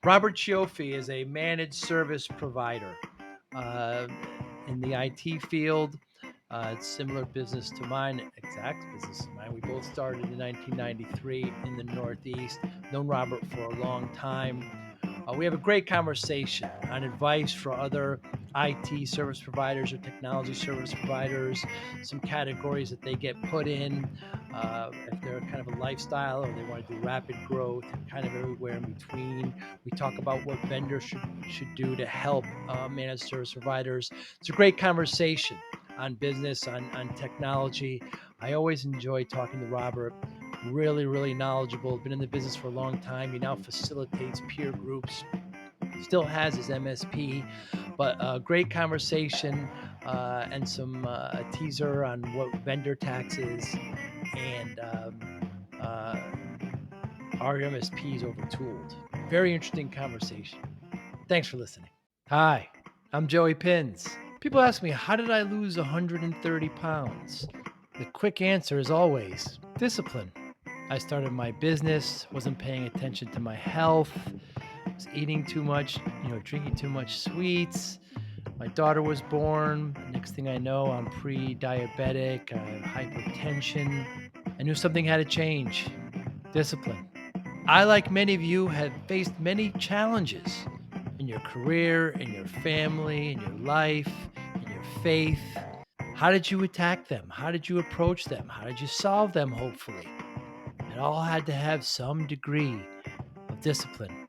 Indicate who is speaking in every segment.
Speaker 1: Robert Cioffi is a managed service provider in the IT field. It's similar business to mine, exact business to mine. We both started in 1993 in the Northeast. Known Robert for a long time. We have a great conversation on advice for other IT service providers or technology service providers, some categories that they get put in, if they're kind of a lifestyle or they want to do rapid growth, kind of everywhere in between. We talk about what vendors should do to help managed service providers. It's a great conversation on business, on technology. I always enjoy talking to Robert. Really knowledgeable, been in the business for a long time. He now facilitates peer groups, still has his MSP, but a great conversation and some teaser on what vendor tax is and are MSPs overtooled. Very interesting conversation. Thanks for listening. Hi, I'm Joey Pinz. People ask me, how did I lose 130 pounds? The quick answer is always discipline. I started my business, wasn't paying attention to my health, was eating too much, drinking too much sweets. My daughter was born. Next thing I know, I'm pre-diabetic, I have hypertension. I knew something had to change. Discipline. I, like many of you, have faced many challenges in your career, in your family, in your life, in your faith. How did you attack them? How did you approach them? How did you solve them, hopefully? It all had to have some degree of discipline.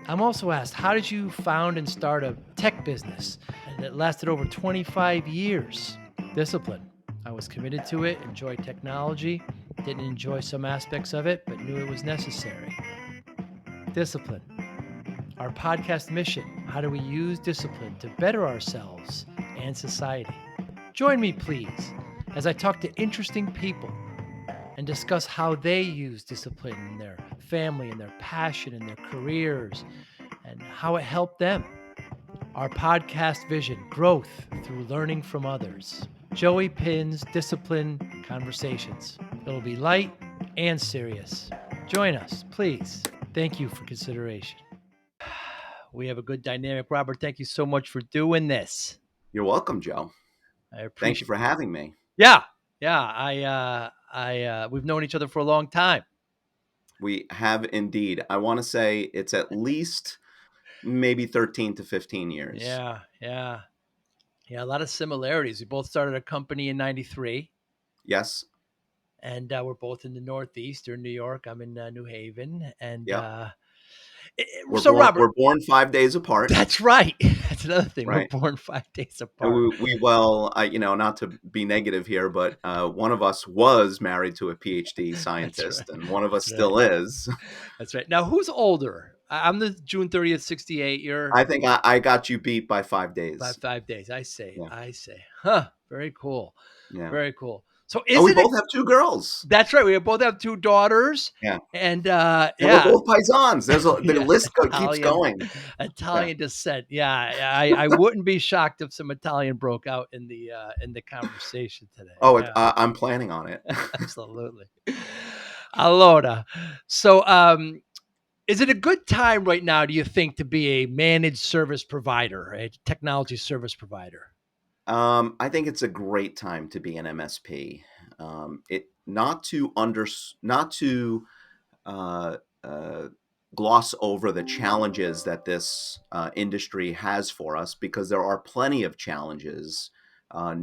Speaker 1: I'm also asked, how did you found and start a tech business that lasted over 25 years? Discipline. I was committed to it, enjoyed technology, didn't enjoy some aspects of it, but knew it was necessary. Discipline. Our podcast mission, how do we use discipline to better ourselves and society? Join me, please, as I talk to interesting people and discuss how they use discipline in their family and their passion and their careers and how it helped them. Our podcast vision, growth through learning from others. Joey Pinz Discipline Conversations. It'll be light and serious. Join us, please. Thank you for consideration. We have a good dynamic. Robert, thank you so much for doing this.
Speaker 2: You're welcome, Joe.
Speaker 1: I appreciate
Speaker 2: Thank you for having me.
Speaker 1: Yeah. We've known each other for a long time.
Speaker 2: We have indeed. I want to say it's at least maybe 13 to 15 years.
Speaker 1: Yeah. A lot of similarities. We both started a company in 93.
Speaker 2: Yes.
Speaker 1: And we're both in the Northeast or New York. I'm in New Haven. And
Speaker 2: Robert, we're born 5 days apart.
Speaker 1: That's right. That's another thing.
Speaker 2: Right.
Speaker 1: We're born 5 days apart.
Speaker 2: And not to be negative here, but one of us was married to a PhD scientist,
Speaker 1: right.
Speaker 2: And one of us still is.
Speaker 1: That's right. Now, who's older? I'm the June 30th, 68.
Speaker 2: I think I got you beat by 5 days.
Speaker 1: By 5 days. I say.
Speaker 2: Yeah.
Speaker 1: Huh. Very cool.
Speaker 2: Yeah.
Speaker 1: Very cool. So
Speaker 2: we both have 2 girls.
Speaker 1: That's right. We both have 2 daughters.
Speaker 2: Yeah.
Speaker 1: And
Speaker 2: we're both paisans. The list keeps going.
Speaker 1: Italian descent. Yeah. I wouldn't be shocked if some Italian broke out in the conversation today.
Speaker 2: Oh, I'm planning on it.
Speaker 1: Absolutely. Allora. So, is it a good time right now, do you think, to be a managed service provider, a technology service provider?
Speaker 2: I think it's a great time to be an MSP. Not to gloss over the challenges that this industry has for us, because there are plenty of challenges,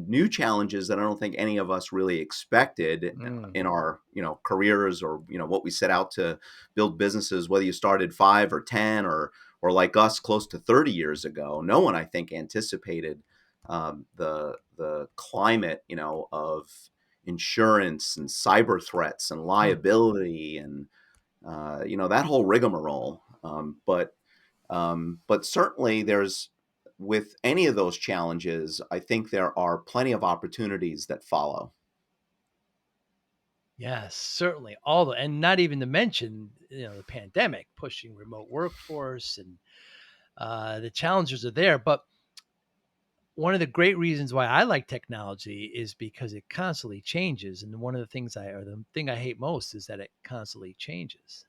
Speaker 2: new challenges that I don't think any of us really expected in our careers or what we set out to build businesses. Whether you started 5 or 10 or like us close to 30 years ago, no one, I think, anticipated the climate, of insurance and cyber threats and liability and that whole rigmarole. But certainly with any of those challenges, I think there are plenty of opportunities that follow.
Speaker 1: Yes, certainly. And not even to mention, the pandemic pushing remote workforce and the challenges are there. But one of the great reasons why I like technology is because it constantly changes. And one of the things or the thing I hate most is that it constantly changes.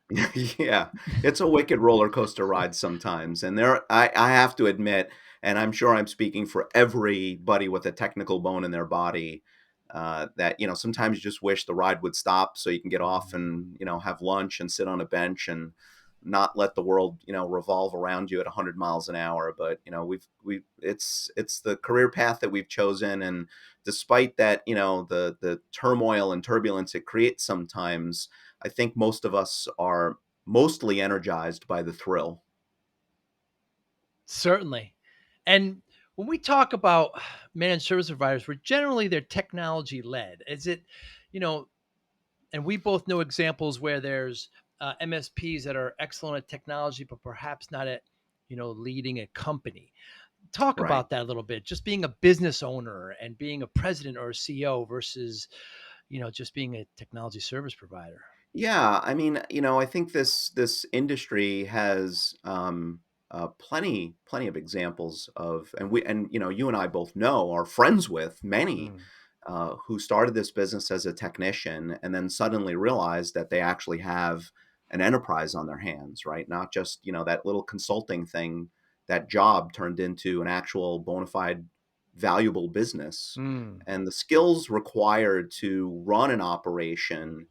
Speaker 2: Yeah, it's a wicked roller coaster ride sometimes, and I have to admit, and I'm sure I'm speaking for everybody with a technical bone in their body, that, sometimes you just wish the ride would stop so you can get off
Speaker 1: Mhm.
Speaker 2: and, have lunch and sit on a bench and not let the world, revolve around you at 100 miles an hour. But, it's the career path that we've chosen, and despite that, the turmoil and turbulence it creates sometimes, I think most of us are mostly energized by the thrill.
Speaker 1: Certainly. And when we talk about managed service providers, they're technology led. Is it, you know, and we both know examples where there's MSPs that are excellent at technology, but perhaps not at, leading a company. Talk
Speaker 2: Right.
Speaker 1: about that a little bit. Just being a business owner and being a president or a CEO versus, just being a technology service provider.
Speaker 2: Yeah, I mean, I think this industry has plenty of examples of, and you and I both know, are friends with many
Speaker 1: Mm,
Speaker 2: who started this business as a technician and then suddenly realized that they actually have an enterprise on their hands, right? Not just, that little consulting thing. That job turned into an actual bona fide valuable business.
Speaker 1: mm.
Speaker 2: And the skills required to run an operation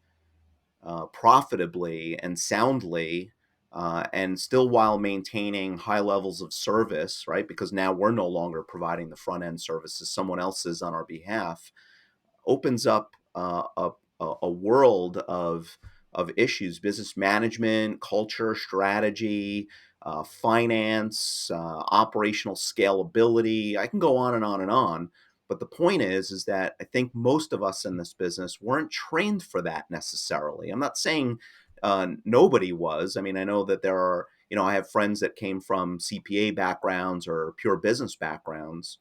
Speaker 2: profitably and soundly, and still while maintaining high levels of service, right? Because now we're no longer providing the front end services, someone else is on our behalf, opens up a world of issues: business management, culture, strategy, finance, operational scalability. I can go on and on and on. But the point is that I think most of us in this business weren't trained for that necessarily. I'm not saying nobody was. I mean, I know that there are, I have friends that came from CPA backgrounds or pure business backgrounds,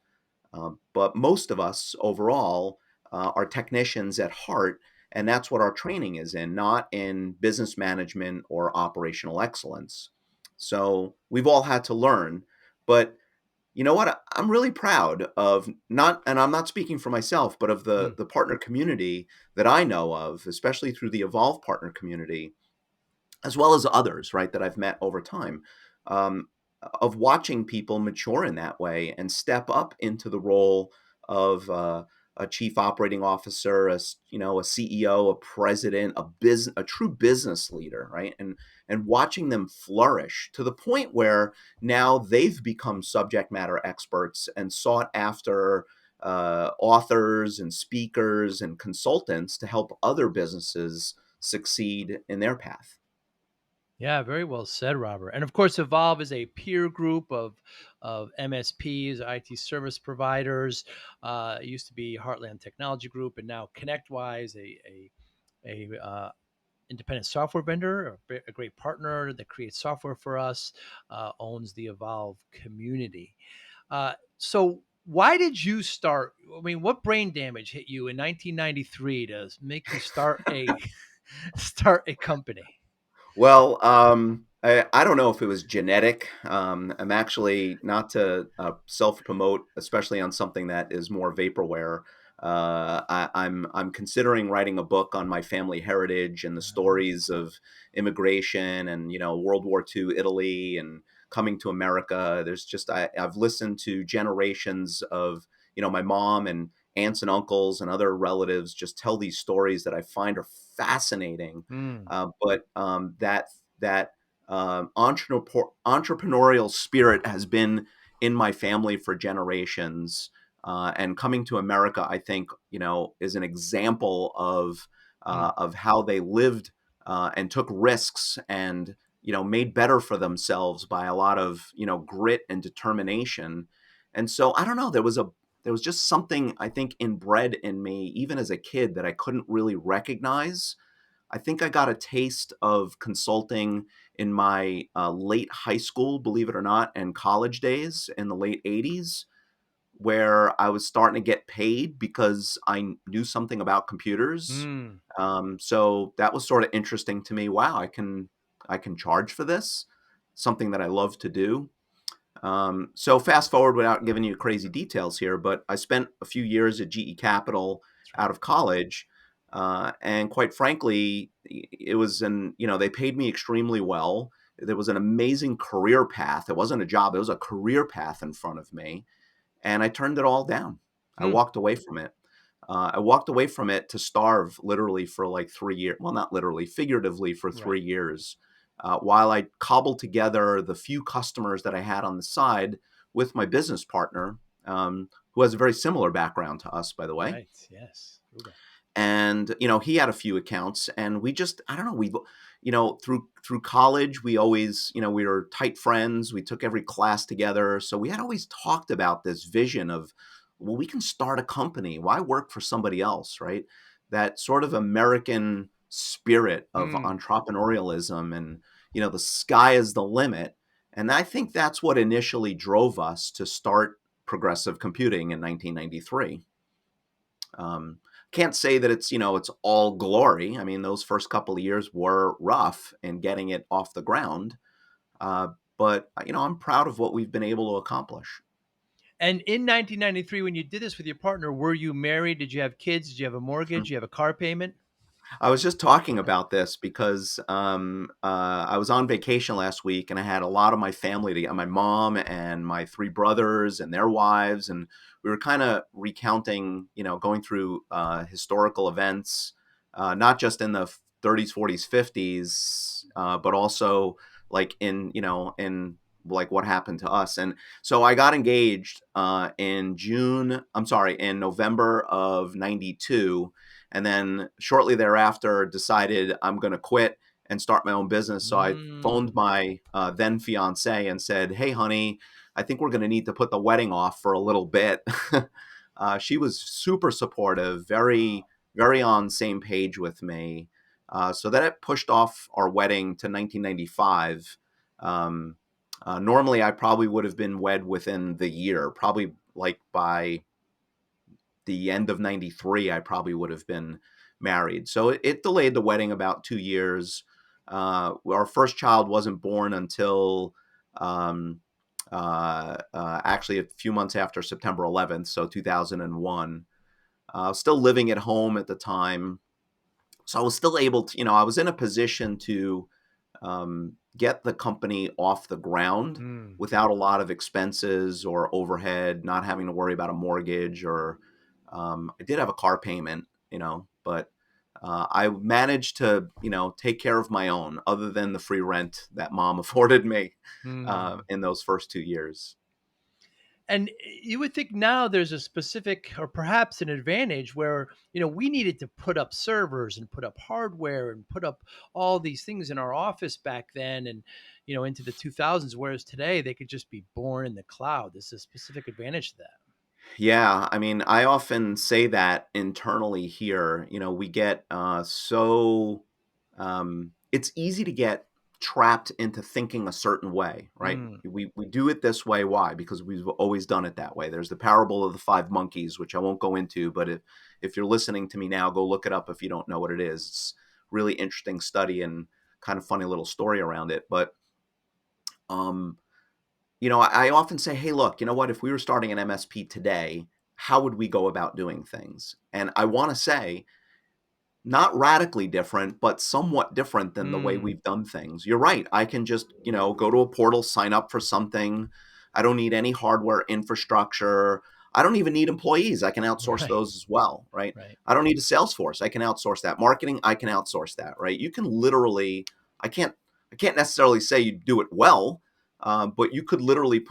Speaker 2: but most of us overall are technicians at heart, and that's what our training is in, not in business management or operational excellence. So we've all had to learn, but you know what? I'm really proud of, not, and I'm not speaking for myself, but of the
Speaker 1: Mm.
Speaker 2: the partner community that I know of, especially through the Evolve partner community, as well as others, right, that I've met over time, um, of watching people mature in that way and step up into the role of a chief operating officer, a CEO, a president, a true business leader, right, and watching them flourish to the point where now they've become subject matter experts and sought after authors and speakers and consultants to help other businesses succeed in their path.
Speaker 1: Yeah, very well said, Robert. And of course, Evolve is a peer group of MSPs, IT service providers. It used to be Heartland Technology Group, and now ConnectWise, a independent software vendor, a great partner that creates software for us, owns the Evolve community. So, why did you start? I mean, what brain damage hit you in 1993 to make you start a start a company?
Speaker 2: Well, I don't know if it was genetic. I'm actually, not to self promote, especially on something that is more vaporware. I'm considering writing a book on my family heritage and the stories of immigration and, World War II Italy and coming to America. I've listened to generations of, my mom and aunts and uncles and other relatives just tell these stories that I find are fascinating,
Speaker 1: Mm,
Speaker 2: but that entrepreneurial spirit has been in my family for generations. And coming to America, I think, is an example
Speaker 1: mm.
Speaker 2: of how they lived and took risks and, made better for themselves by a lot of, grit and determination. And so I don't know, there was just something, I think, inbred in me even as a kid that I couldn't really recognize. I think I got a taste of consulting in my late high school, believe it or not, and college days in the late 80s, where I was starting to get paid because I knew something about computers.
Speaker 1: Mm.
Speaker 2: So that was sort of interesting to me. Wow, I can charge for this, something that I love to do. So fast forward without giving you crazy details here, but I spent a few years at GE Capital
Speaker 1: That's
Speaker 2: out
Speaker 1: right.
Speaker 2: of college. And quite frankly, it was they paid me extremely well. There was an amazing career path. It wasn't a job, it was a career path in front of me. And I turned it all down. I
Speaker 1: Hmm.
Speaker 2: walked away from it. I walked away from it to starve literally for like 3 years. Well, not literally, figuratively for
Speaker 1: Right.
Speaker 2: 3 years, while I cobbled together the few customers that I had on the side with my business partner, who has a very similar background to us, by the way.
Speaker 1: Right. Yes. Ugo.
Speaker 2: And he had a few accounts, and we just, I don't know, through college, we always, we were tight friends. We took every class together, so we had always talked about this vision of, well, we can start a company. Why work for somebody else, right? That sort of American spirit of
Speaker 1: Hmm.
Speaker 2: entrepreneurialism, and the sky is the limit. And I think that's what initially drove us to start progressive computing in 1993. um, can't say that it's all glory. I mean, those first couple of years were rough in getting it off the ground, uh, but I'm proud of what we've been able to accomplish.
Speaker 1: And in 1993, when you did this with your partner, were you married? Did you have kids? Did you have a mortgage? Did you have a car payment?
Speaker 2: I was just talking about this because I was on vacation last week, and I had a lot of my family together, my mom and my three brothers and their wives, and we were kind of recounting, going through historical events, not just in the 30s, 40s, 50s, but also like in like what happened to us. And so I got engaged in November of '92, and then shortly thereafter decided I'm going to quit and start my own business. So I phoned
Speaker 1: Mm.
Speaker 2: my then fiance and said, "Hey, honey, I think we're going to need to put the wedding off for a little bit." She was super supportive, very, very on same page with me. So that it pushed off our wedding to 1995. Normally, I probably would have been wed within the year, probably like by the end of '93, I probably would have been married. So it delayed the wedding about 2 years. Our first child wasn't born until um, actually a few months after September 11th, so 2001. Still living at home at the time. So I was still able to, I was in a position to get the company off the ground
Speaker 1: Mm.
Speaker 2: without a lot of expenses or overhead, not having to worry about a mortgage or I did have a car payment, but I managed to, take care of my own other than the free rent that mom afforded me
Speaker 1: Mm.
Speaker 2: in those first 2 years.
Speaker 1: And you would think now there's a specific or perhaps an advantage where, we needed to put up servers and put up hardware and put up all these things in our office back then and, into the 2000s, whereas today they could just be born in the cloud. There's a specific advantage to that.
Speaker 2: Yeah, I mean, I often say that internally here, we get it's easy to get trapped into thinking a certain way, right?
Speaker 1: Mm.
Speaker 2: We do it this way. Why? Because we've always done it that way. There's the parable of the five monkeys, which I won't go into, but if you're listening to me now, go look it up if you don't know what it is. It's really interesting study and kind of funny little story around it. But um, I often say, hey, look, you know what? If we were starting an MSP today, how would we go about doing things? And I want to say, not radically different, but somewhat different than the way
Speaker 1: Mm.
Speaker 2: we've done things. You're right. I can just, go to a portal, sign up for something. I don't need any hardware infrastructure. I don't even need employees. I can outsource
Speaker 1: Right.
Speaker 2: those as well, right?
Speaker 1: Right.
Speaker 2: I don't need a sales force. I can outsource that. Marketing, I can outsource that, right? You can literally, I can't, I can't necessarily say you do it well, but you could literally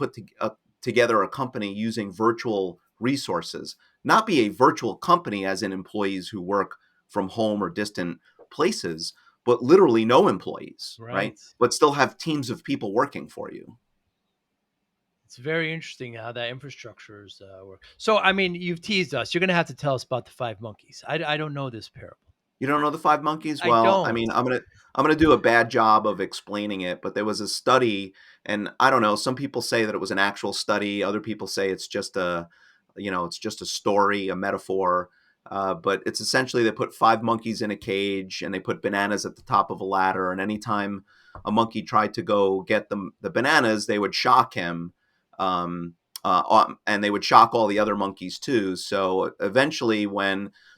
Speaker 2: together a company using virtual resources, not be a virtual company as in employees who work from home or distant places, but literally no employees, right?
Speaker 1: Right.
Speaker 2: But still have teams of people working for you.
Speaker 1: It's very interesting how that infrastructure is work. So, I mean, you've teased us. You're going to have to tell us about the five monkeys. I don't know this parable.
Speaker 2: You don't know the five monkeys?
Speaker 1: I
Speaker 2: Well, I
Speaker 1: don't.
Speaker 2: mean, I'm gonna do a bad job of explaining it, but there was a study, and I don't know. Some people say that it was an actual study. Other people say it's just a story, a metaphor. But it's essentially they put five monkeys in a cage and they put bananas at the top of a ladder, and anytime a monkey tried to go get the bananas, they would shock him. and they would shock all the other monkeys too. So eventually,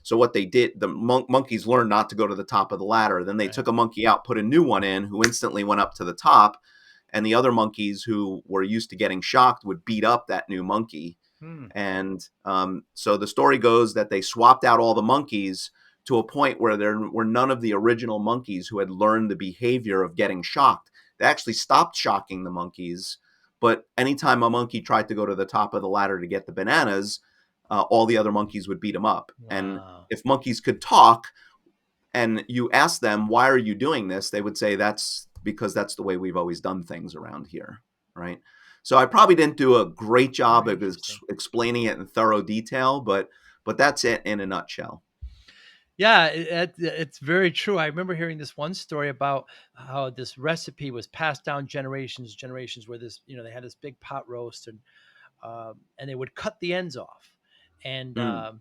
Speaker 2: so what they did, the monkeys learned not to go to the top of the ladder. Then they
Speaker 1: Right.
Speaker 2: took a monkey out, put a new one in, who instantly went up to the top, and the other monkeys who were used to getting shocked would beat up that new monkey.
Speaker 1: Hmm.
Speaker 2: And so the story goes that they swapped out all the monkeys to a point where there were none of the original monkeys who had learned the behavior of getting shocked. They actually stopped shocking the monkeys. But anytime a monkey tried to go to the top of the ladder to get the bananas, all the other monkeys would beat him up. And
Speaker 1: Wow.
Speaker 2: if monkeys could talk and you ask them, why are you doing this? They would say, that's because that's the way we've always done things around here. Right. So I probably didn't do a great job
Speaker 1: Very
Speaker 2: of
Speaker 1: interesting.
Speaker 2: explaining it in thorough detail, but that's it in a nutshell.
Speaker 1: Yeah, it's very true. I remember hearing this one story about how this recipe was passed down generations, where they had this big pot roast, and they would cut the ends off, and
Speaker 2: Mm.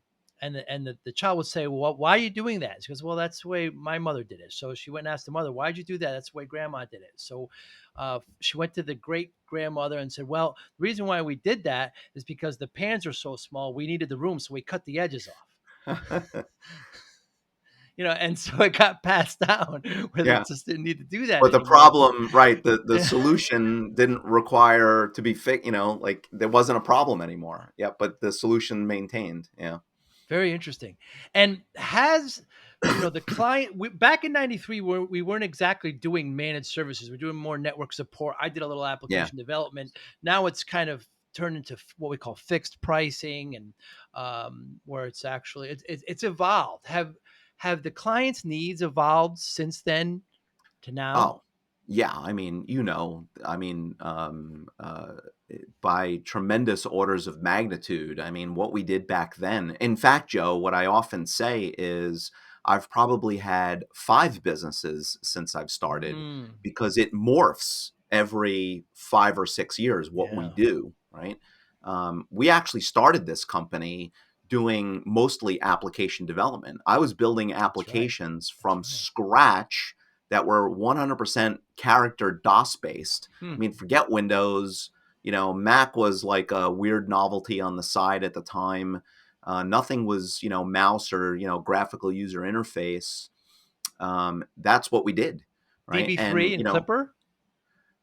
Speaker 1: the child would say, "Well, why are you doing that?" She goes, "Well, that's the way my mother did it." So she went and asked the mother, "Why'd you do that?" "That's the way grandma did it." So she went to the great grandmother and said, "Well, the reason why we did that is because the pans are so small, we needed the room, so we cut the edges off." And so it got passed down where they
Speaker 2: Yeah.
Speaker 1: just didn't need to do that
Speaker 2: But the
Speaker 1: anymore.
Speaker 2: problem, right, the solution didn't require to be fixed, like there wasn't a problem anymore. Yeah, but the solution maintained. Yeah.
Speaker 1: Very interesting. And has the client back in '93, we weren't exactly doing managed services. We're doing more network support. I did a little
Speaker 2: Yeah.
Speaker 1: application development. Now it's kind of turned into what we call fixed pricing, and where it's actually it's evolved. Have the client's needs evolved since then to now?
Speaker 2: Oh, yeah. By tremendous orders of magnitude. I mean, what we did back then. In fact, Joe, what I often say is I've probably had 5 businesses since I've started
Speaker 1: Mm,
Speaker 2: because it morphs every 5 or 6 years what we
Speaker 1: yeah,
Speaker 2: do, right? We actually started this company doing mostly application development. I was building
Speaker 1: that's right.
Speaker 2: applications
Speaker 1: That's
Speaker 2: from
Speaker 1: right.
Speaker 2: scratch that were 100% character DOS based. I
Speaker 1: Hmm.
Speaker 2: mean, forget Windows. Mac was like a weird novelty on the side at the time. Nothing was, mouse or, graphical user interface. That's what we did. Right. And,
Speaker 1: DB3 and Clipper.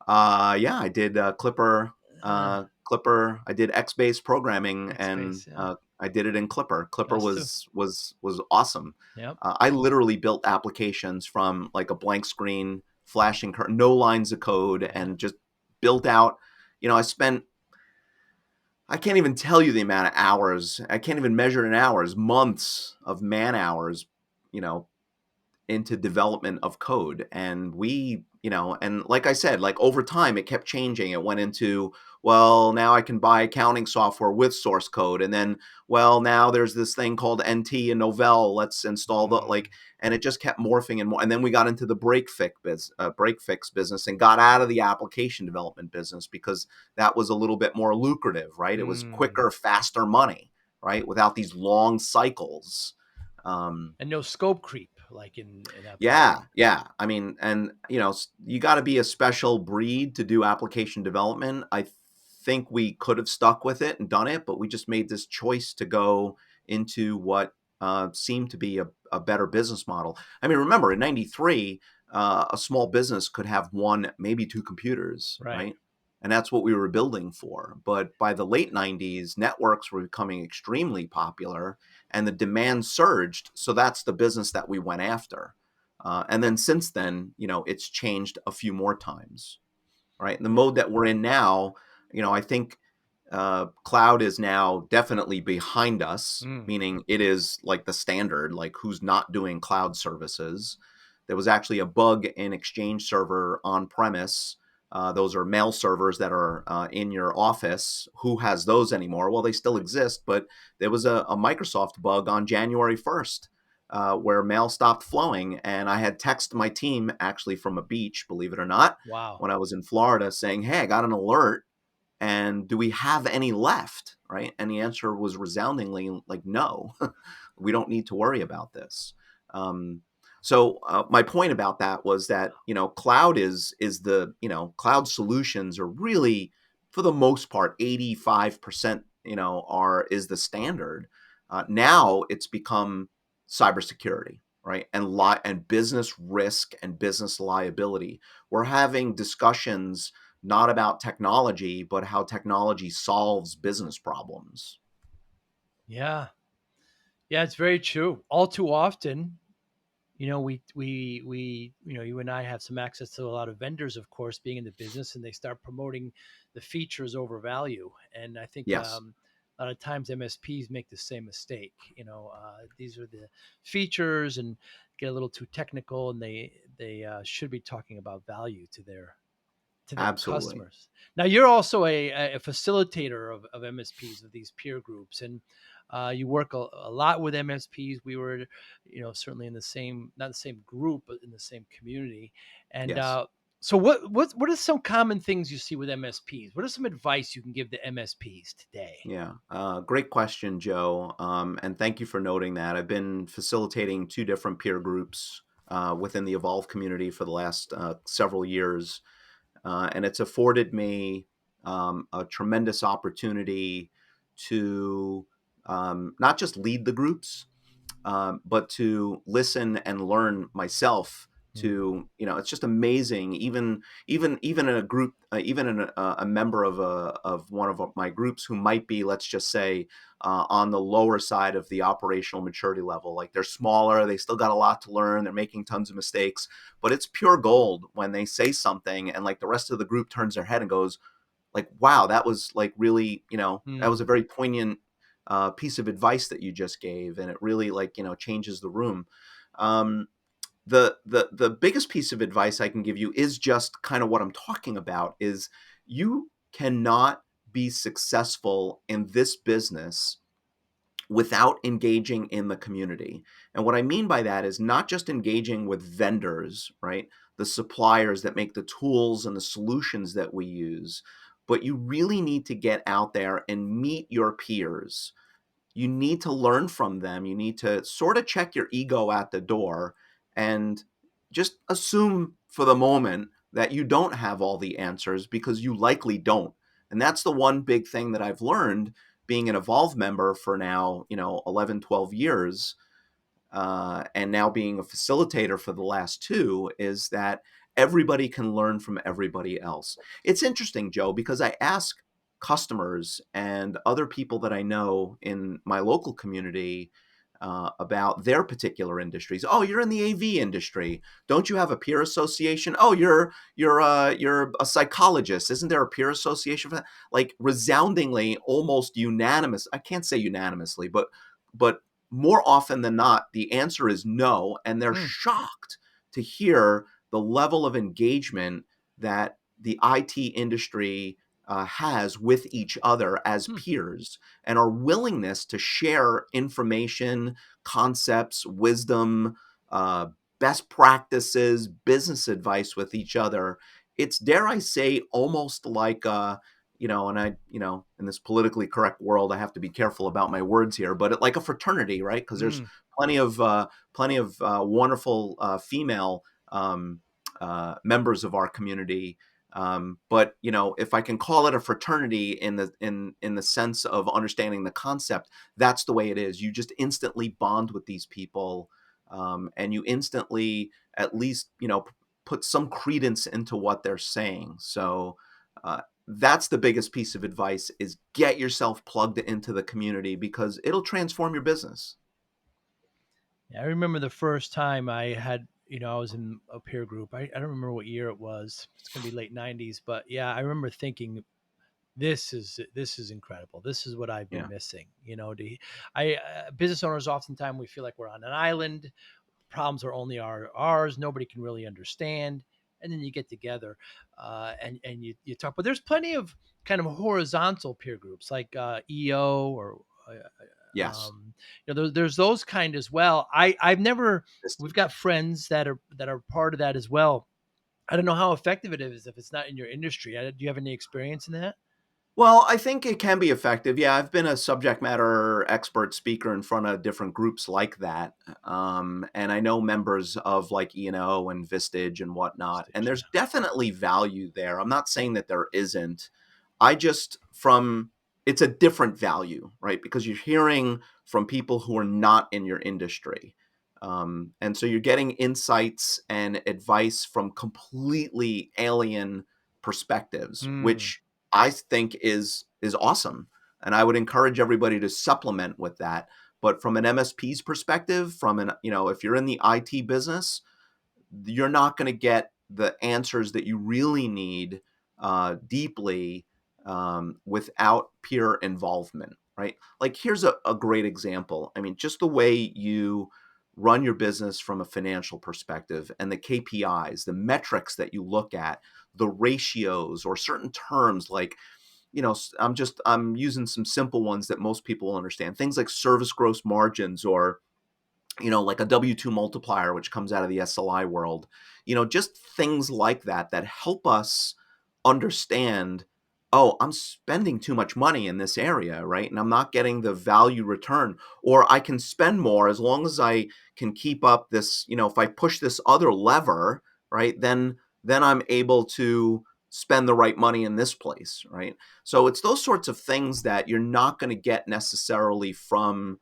Speaker 2: yeah, I did Clipper,
Speaker 1: Uh,
Speaker 2: Clipper. I did X-based programming, and
Speaker 1: X-Base, yeah.
Speaker 2: I did it in Clipper. Clipper
Speaker 1: Us too.
Speaker 2: was awesome.
Speaker 1: Yep.
Speaker 2: I literally built applications from like a blank screen, flashing curtain, no lines of code,
Speaker 1: Yeah.
Speaker 2: and just built out. I can't even tell you the amount of hours. I can't even measure it in hours, months of man hours, you know, into development of code. And and like I said, like over time it kept changing. It went into, well, now I can buy accounting software with source code. And then, well, now there's this thing called NT and Novell. Let's install
Speaker 1: Mm,
Speaker 2: and it just kept morphing and more. And then we got into the break fix business and got out of the application development business because that was a little bit more lucrative, right? It was
Speaker 1: mm.
Speaker 2: quicker, faster money, right? Without these long cycles. Um,
Speaker 1: And no scope creep like in
Speaker 2: yeah,
Speaker 1: application.
Speaker 2: yeah. I mean, and you got to be a special breed to do application development. I think we could have stuck with it and done it, but we just made this choice to go into what seemed to be a better business model. I mean, remember in '93, a small business could have one, maybe 2 computers,
Speaker 1: Right.
Speaker 2: right? And that's what we were building for. But by the late '90s, networks were becoming extremely popular and the demand surged. So that's the business that we went after. And then since then, it's changed a few more times, right? And the
Speaker 1: Yeah.
Speaker 2: mode that we're in now, I think cloud is now definitely behind us,
Speaker 1: Mm.
Speaker 2: meaning it is like the standard, like who's not doing cloud services. There was actually a bug in Exchange Server on premise. Those are mail servers that are in your office. Who has those anymore? Well, they still
Speaker 1: Right.
Speaker 2: exist, but there was a Microsoft bug on January 1st where mail stopped flowing. And I had texted my team actually from a beach, believe it or not,
Speaker 1: Wow.
Speaker 2: when I was in Florida saying, hey, I got an alert. And do we have any left? Right. And the answer was resoundingly like, no, we don't need to worry about this. Um, so my point about that was that, cloud is the, cloud solutions are really for the most part, 85%, is the standard. Now it's become cybersecurity, right? And business risk and business liability. We're having discussions not about technology, but how technology solves business problems.
Speaker 1: Yeah. Yeah, it's very true. All too often, we you and I have some access to a lot of vendors, of course, being in the business, and they start promoting the features over value. And I think
Speaker 2: Yes,
Speaker 1: a lot of times MSPs make the same mistake. These are the features, and get a little too technical, and they should be talking about value to their
Speaker 2: absolutely.
Speaker 1: customers. Now, you're also a facilitator of MSPs, of these peer groups, and you work a lot with MSPs. We were, certainly in the same, not the same group, but in the same community. And
Speaker 2: Yes.
Speaker 1: so, what are some common things you see with MSPs? What are some advice you can give to MSPs today?
Speaker 2: Yeah, great question, Joe. And thank you for noting that. I've been facilitating two different peer groups within the Evolve community for the last several years. And it's afforded me a tremendous opportunity to not just lead the groups, but to listen and learn myself.
Speaker 1: Mm,
Speaker 2: It's just amazing. Even in a group, even in a member of one of my groups who might be, let's just say, on the lower side of the operational maturity level. Like, they're smaller, they still got a lot to learn, they're making tons of mistakes, but it's pure gold when they say something and like the rest of the group turns their head and goes, like, wow, that was like really, that was a
Speaker 1: mm,
Speaker 2: very poignant piece of advice that you just gave, and it really, like, changes the room. Um, the biggest piece of advice I can give you is just kind of what I'm talking about. Is you cannot be successful in this business without engaging in the community. And what I mean by that is not just engaging with vendors, right? The suppliers that make the tools and the solutions that we use, but you really need to get out there and meet your peers. You need to learn from them. You need to sort of check your ego at the door and just assume for the moment that you don't have all the answers, because you likely don't. And that's the one big thing that I've learned being an Evolve member for now, 11, 12 years, and now being a facilitator for the last two, is that everybody can learn from everybody else. It's interesting, Joe, because I ask customers and other people that I know in my local community about their particular industries. Oh, you're in the AV industry. Don't you have a peer association? Oh, you're a psychologist. Isn't there a peer association for that? Like, resoundingly, almost unanimous. I can't say unanimously, but more often than not, the answer is no, and they're
Speaker 1: mm,
Speaker 2: shocked to hear the level of engagement that the IT industry has with each other as
Speaker 1: mm,
Speaker 2: peers, and our willingness to share information, concepts, wisdom, uh, best practices, business advice with each other. It's, dare I say, almost like and in this politically correct world, I have to be careful about my words here, but like a fraternity, right? Because there's
Speaker 1: mm.
Speaker 2: plenty of wonderful female members of our community. But if I can call it a fraternity in the sense of understanding the concept, that's the way it is. You just instantly bond with these people, and you instantly, at least, put some credence into what they're saying. So that's the biggest piece of advice: is get yourself plugged into the community, because it'll transform your business.
Speaker 1: Yeah, I remember the first time I was in a peer group. I don't remember what year it was. It's going to be late 90s, but yeah, I remember thinking, this is incredible. This is what I've been
Speaker 2: Yeah.
Speaker 1: missing. Business owners, oftentimes we feel like we're on an island. Problems are only ours. Nobody can really understand. And then you get together, and you talk. But there's plenty of kind of horizontal peer groups like EO or
Speaker 2: Yes.
Speaker 1: there's those kind as well. I've never.
Speaker 2: This-
Speaker 1: We've got friends that are part of that as well. I don't know how effective it is if it's not in your industry. Do you have any experience in that?
Speaker 2: Well, I think it can be effective. Yeah, I've been a subject matter expert speaker in front of different groups like that. And I know members of like E&O and Vistage and whatnot. And
Speaker 1: Stage,
Speaker 2: there's
Speaker 1: yeah.
Speaker 2: definitely value there. I'm not saying that there isn't. I just from it's a different value, right? Because you're hearing from people who are not in your industry. And so you're getting insights and advice from completely alien perspectives,
Speaker 1: Mm,
Speaker 2: which I think is awesome. And I would encourage everybody to supplement with that. But from an MSP's perspective, from an, if you're in the IT business, you're not going to get the answers that you really need deeply without peer involvement, right? Like, here's a great example. I mean, just the way you run your business from a financial perspective and the KPIs, the metrics that you look at, the ratios or certain terms like, I'm using some simple ones that most people will understand. Things like service gross margins or like a W-2 multiplier, which comes out of the SLI world, just things like that that help us understand, oh, I'm spending too much money in this area, right? And I'm not getting the value return, or I can spend more as long as I can keep up this, if I push this other lever, right, then I'm able to spend the right money in this place, right? So it's those sorts of things that you're not going to get necessarily from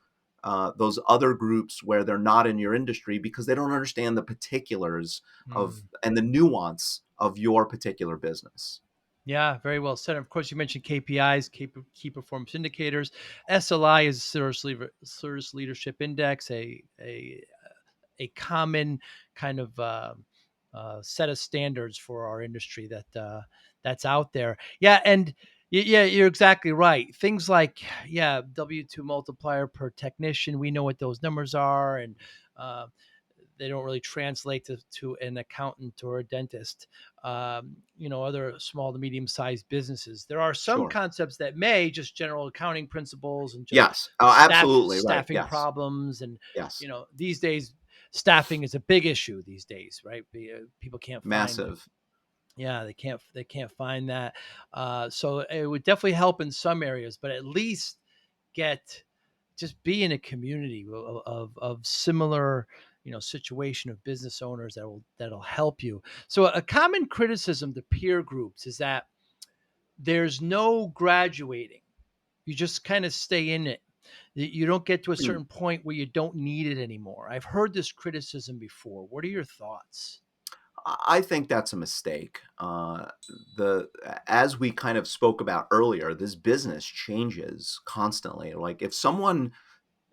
Speaker 2: those other groups where they're not in your industry because they don't understand the particulars of
Speaker 1: mm.
Speaker 2: and the nuance of your particular business.
Speaker 1: Yeah, very well said. Of course, you mentioned KPIs, key performance indicators. SLI is Service Leadership Index, a common kind of set of standards for our industry that's out there. Yeah, and yeah, you're exactly right. Things like W-2 multiplier per technician. We know what those numbers are, and uh, they don't really translate to an accountant or a dentist. Other small to medium sized businesses. There are some
Speaker 2: Sure.
Speaker 1: concepts that may just general accounting principles and just
Speaker 2: Yes. Oh, absolutely right.
Speaker 1: staffing
Speaker 2: Yes.
Speaker 1: problems. And
Speaker 2: Yes.
Speaker 1: these days staffing is a big issue these days, right? People can't find.
Speaker 2: Massive.
Speaker 1: Yeah, they can't find that. So it would definitely help in some areas, but at least get just be in a community of similar situation of business owners that'll help you. So a common criticism to peer groups is that there's no graduating. You just kind of stay in it. You don't get to a
Speaker 2: Hmm.
Speaker 1: certain point where you don't need it anymore. I've heard this criticism before. What are your thoughts?
Speaker 2: I think that's a mistake. The As we kind of spoke about earlier, this business changes constantly. Like, if someone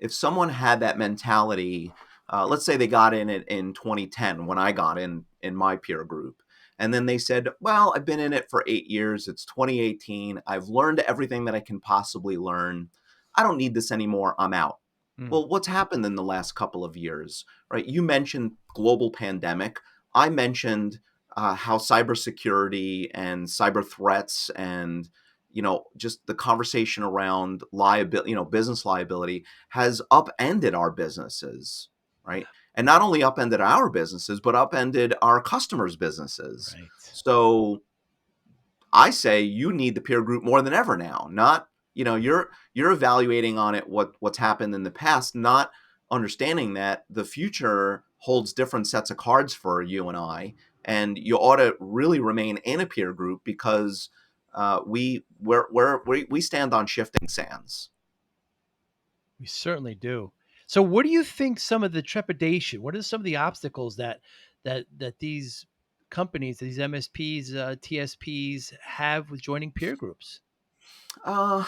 Speaker 2: had that mentality, let's say they got in it in 2010 when I got in my peer group, and then they said, "Well, I've been in it for 8 years. It's 2018. I've learned everything that I can possibly learn. I don't need this anymore. I'm out."
Speaker 1: Mm,
Speaker 2: Well, what's happened in the last couple of years, right? You mentioned global pandemic. I mentioned how cybersecurity and cyber threats and just the conversation around liability, business liability has upended our businesses, right? And not only upended our businesses, but upended our customers' businesses.
Speaker 1: right.
Speaker 2: So I say you need the peer group more than ever now. Not, you're evaluating on it what's happened in the past, not understanding that the future holds different sets of cards for you and I, and you ought to really remain in a peer group because we stand on shifting sands.
Speaker 1: We certainly do. So what do you think some of the trepidation, what are some of the obstacles that these companies, these MSPs, TSPs have with joining peer groups?
Speaker 2: Uh,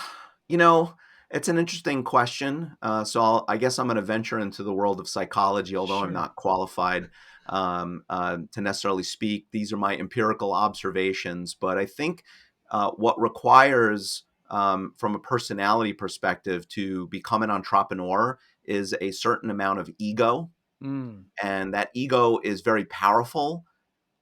Speaker 2: you know, it's an interesting question. I guess I'm going to venture into the world of psychology, although I'm
Speaker 1: Sure.
Speaker 2: not qualified to necessarily speak. These are my empirical observations, but I think what requires, from a personality perspective, to become an entrepreneur is a certain amount of ego,
Speaker 1: Mm,
Speaker 2: and that ego is very powerful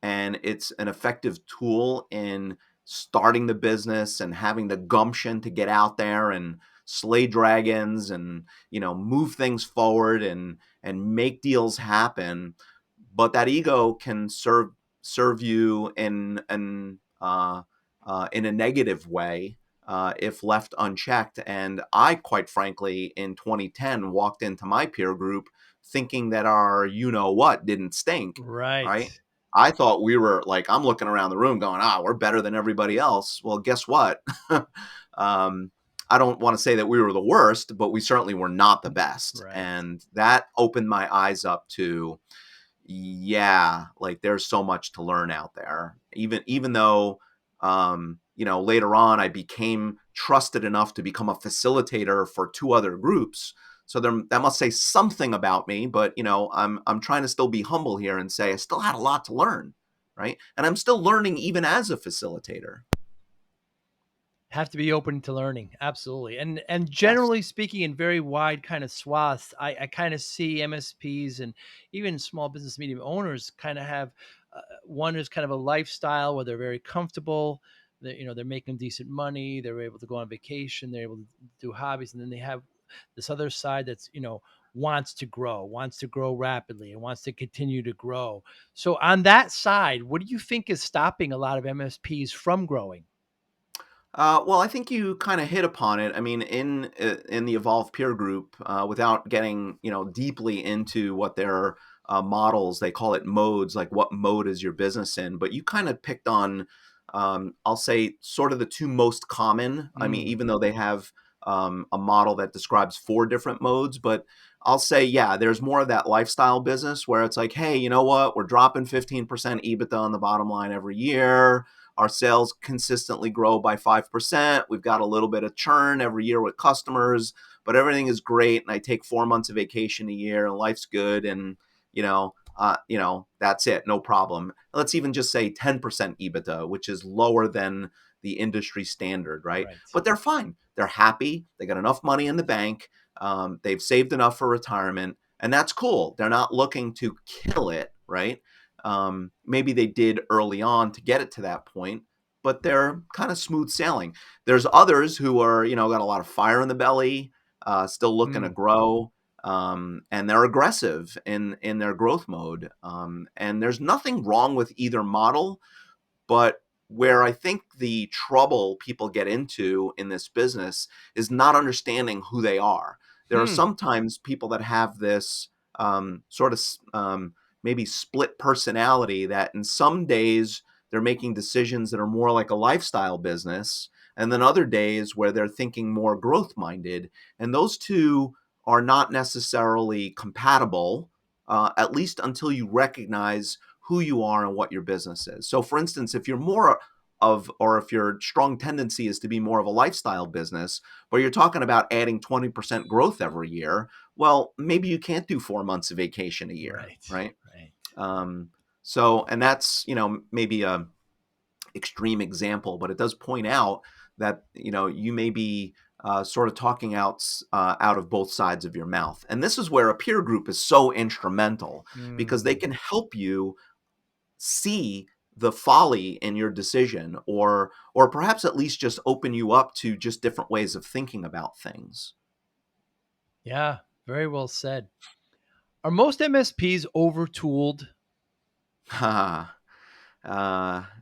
Speaker 2: and it's an effective tool in starting the business and having the gumption to get out there and slay dragons and move things forward and make deals happen. But that ego can serve you in a negative way if left unchecked. And I, quite frankly, in 2010 walked into my peer group thinking that our what didn't stink,
Speaker 1: right.
Speaker 2: right? I thought we were like, I'm looking around the room going, we're better than everybody else. Well, guess what? um, I don't want to say that we were the worst, but we certainly were not the best.
Speaker 1: Right.
Speaker 2: And that opened my eyes up to, yeah, like there's so much to learn out there. Even though, later on I became trusted enough to become a facilitator for two other groups. So that must say something about me, but I'm trying to still be humble here and say I still had a lot to learn, right? And I'm still learning even as a facilitator.
Speaker 1: Have to be open to learning. Absolutely. And
Speaker 2: Yes.
Speaker 1: generally speaking, in very wide kind of swaths, I kind of see MSPs and even small business medium owners kind of have one is kind of a lifestyle where they're very comfortable. They're making decent money. They're able to go on vacation. They're able to do hobbies. And then they have this other side that's, wants to grow rapidly and wants to continue to grow. So on that side, what do you think is stopping a lot of MSPs from growing?
Speaker 2: Well, I think you kind of hit upon it. I mean, in the Evolve peer group, without getting deeply into what their models, they call it modes. Like, what mode is your business in? But you kind of picked on, I'll say, sort of the two most common. I mean,
Speaker 1: Mm,
Speaker 2: even though they have a model that describes four different modes, but I'll say, yeah, there's more of that lifestyle business where it's like, hey, you know what? We're dropping 15% EBITDA on the bottom line every year. Our sales consistently grow by 5%. We've got a little bit of churn every year with customers, but everything is great. And I take 4 months of vacation a year and life's good. And, that's it. No problem. Let's even just say 10% EBITDA, which is lower than the industry standard, right?
Speaker 1: right.
Speaker 2: But they're fine. They're happy. They got enough money in the bank. They've saved enough for retirement. And that's cool. They're not looking to kill it, right? Maybe they did early on to get it to that point, but they're kind of smooth sailing. There's others who are, got a lot of fire in the belly, still looking to
Speaker 1: Mm,
Speaker 2: grow, and they're aggressive in their growth mode. And there's nothing wrong with either model, but where I think the trouble people get into in this business is not understanding who they are. There are
Speaker 1: hmm.
Speaker 2: sometimes people that have this sort of maybe split personality that in some days they're making decisions that are more like a lifestyle business, and then other days where they're thinking more growth minded. And those two are not necessarily compatible, at least until you recognize who you are and what your business is. So, for instance, if you're more or if your strong tendency is to be more of a lifestyle business, but you're talking about adding 20% growth every year, well, maybe you can't do 4 months of vacation a year,
Speaker 1: Right.
Speaker 2: right?
Speaker 1: Right.
Speaker 2: Um, and that's, maybe a extreme example, but it does point out that, you may be sort of talking out of both sides of your mouth. And this is where a peer group is so instrumental because they
Speaker 1: Mm.
Speaker 2: can help you see the folly in your decision, or perhaps at least just open you up to just different ways of thinking about things.
Speaker 1: Yeah. Very well said. Are most MSPs overtooled?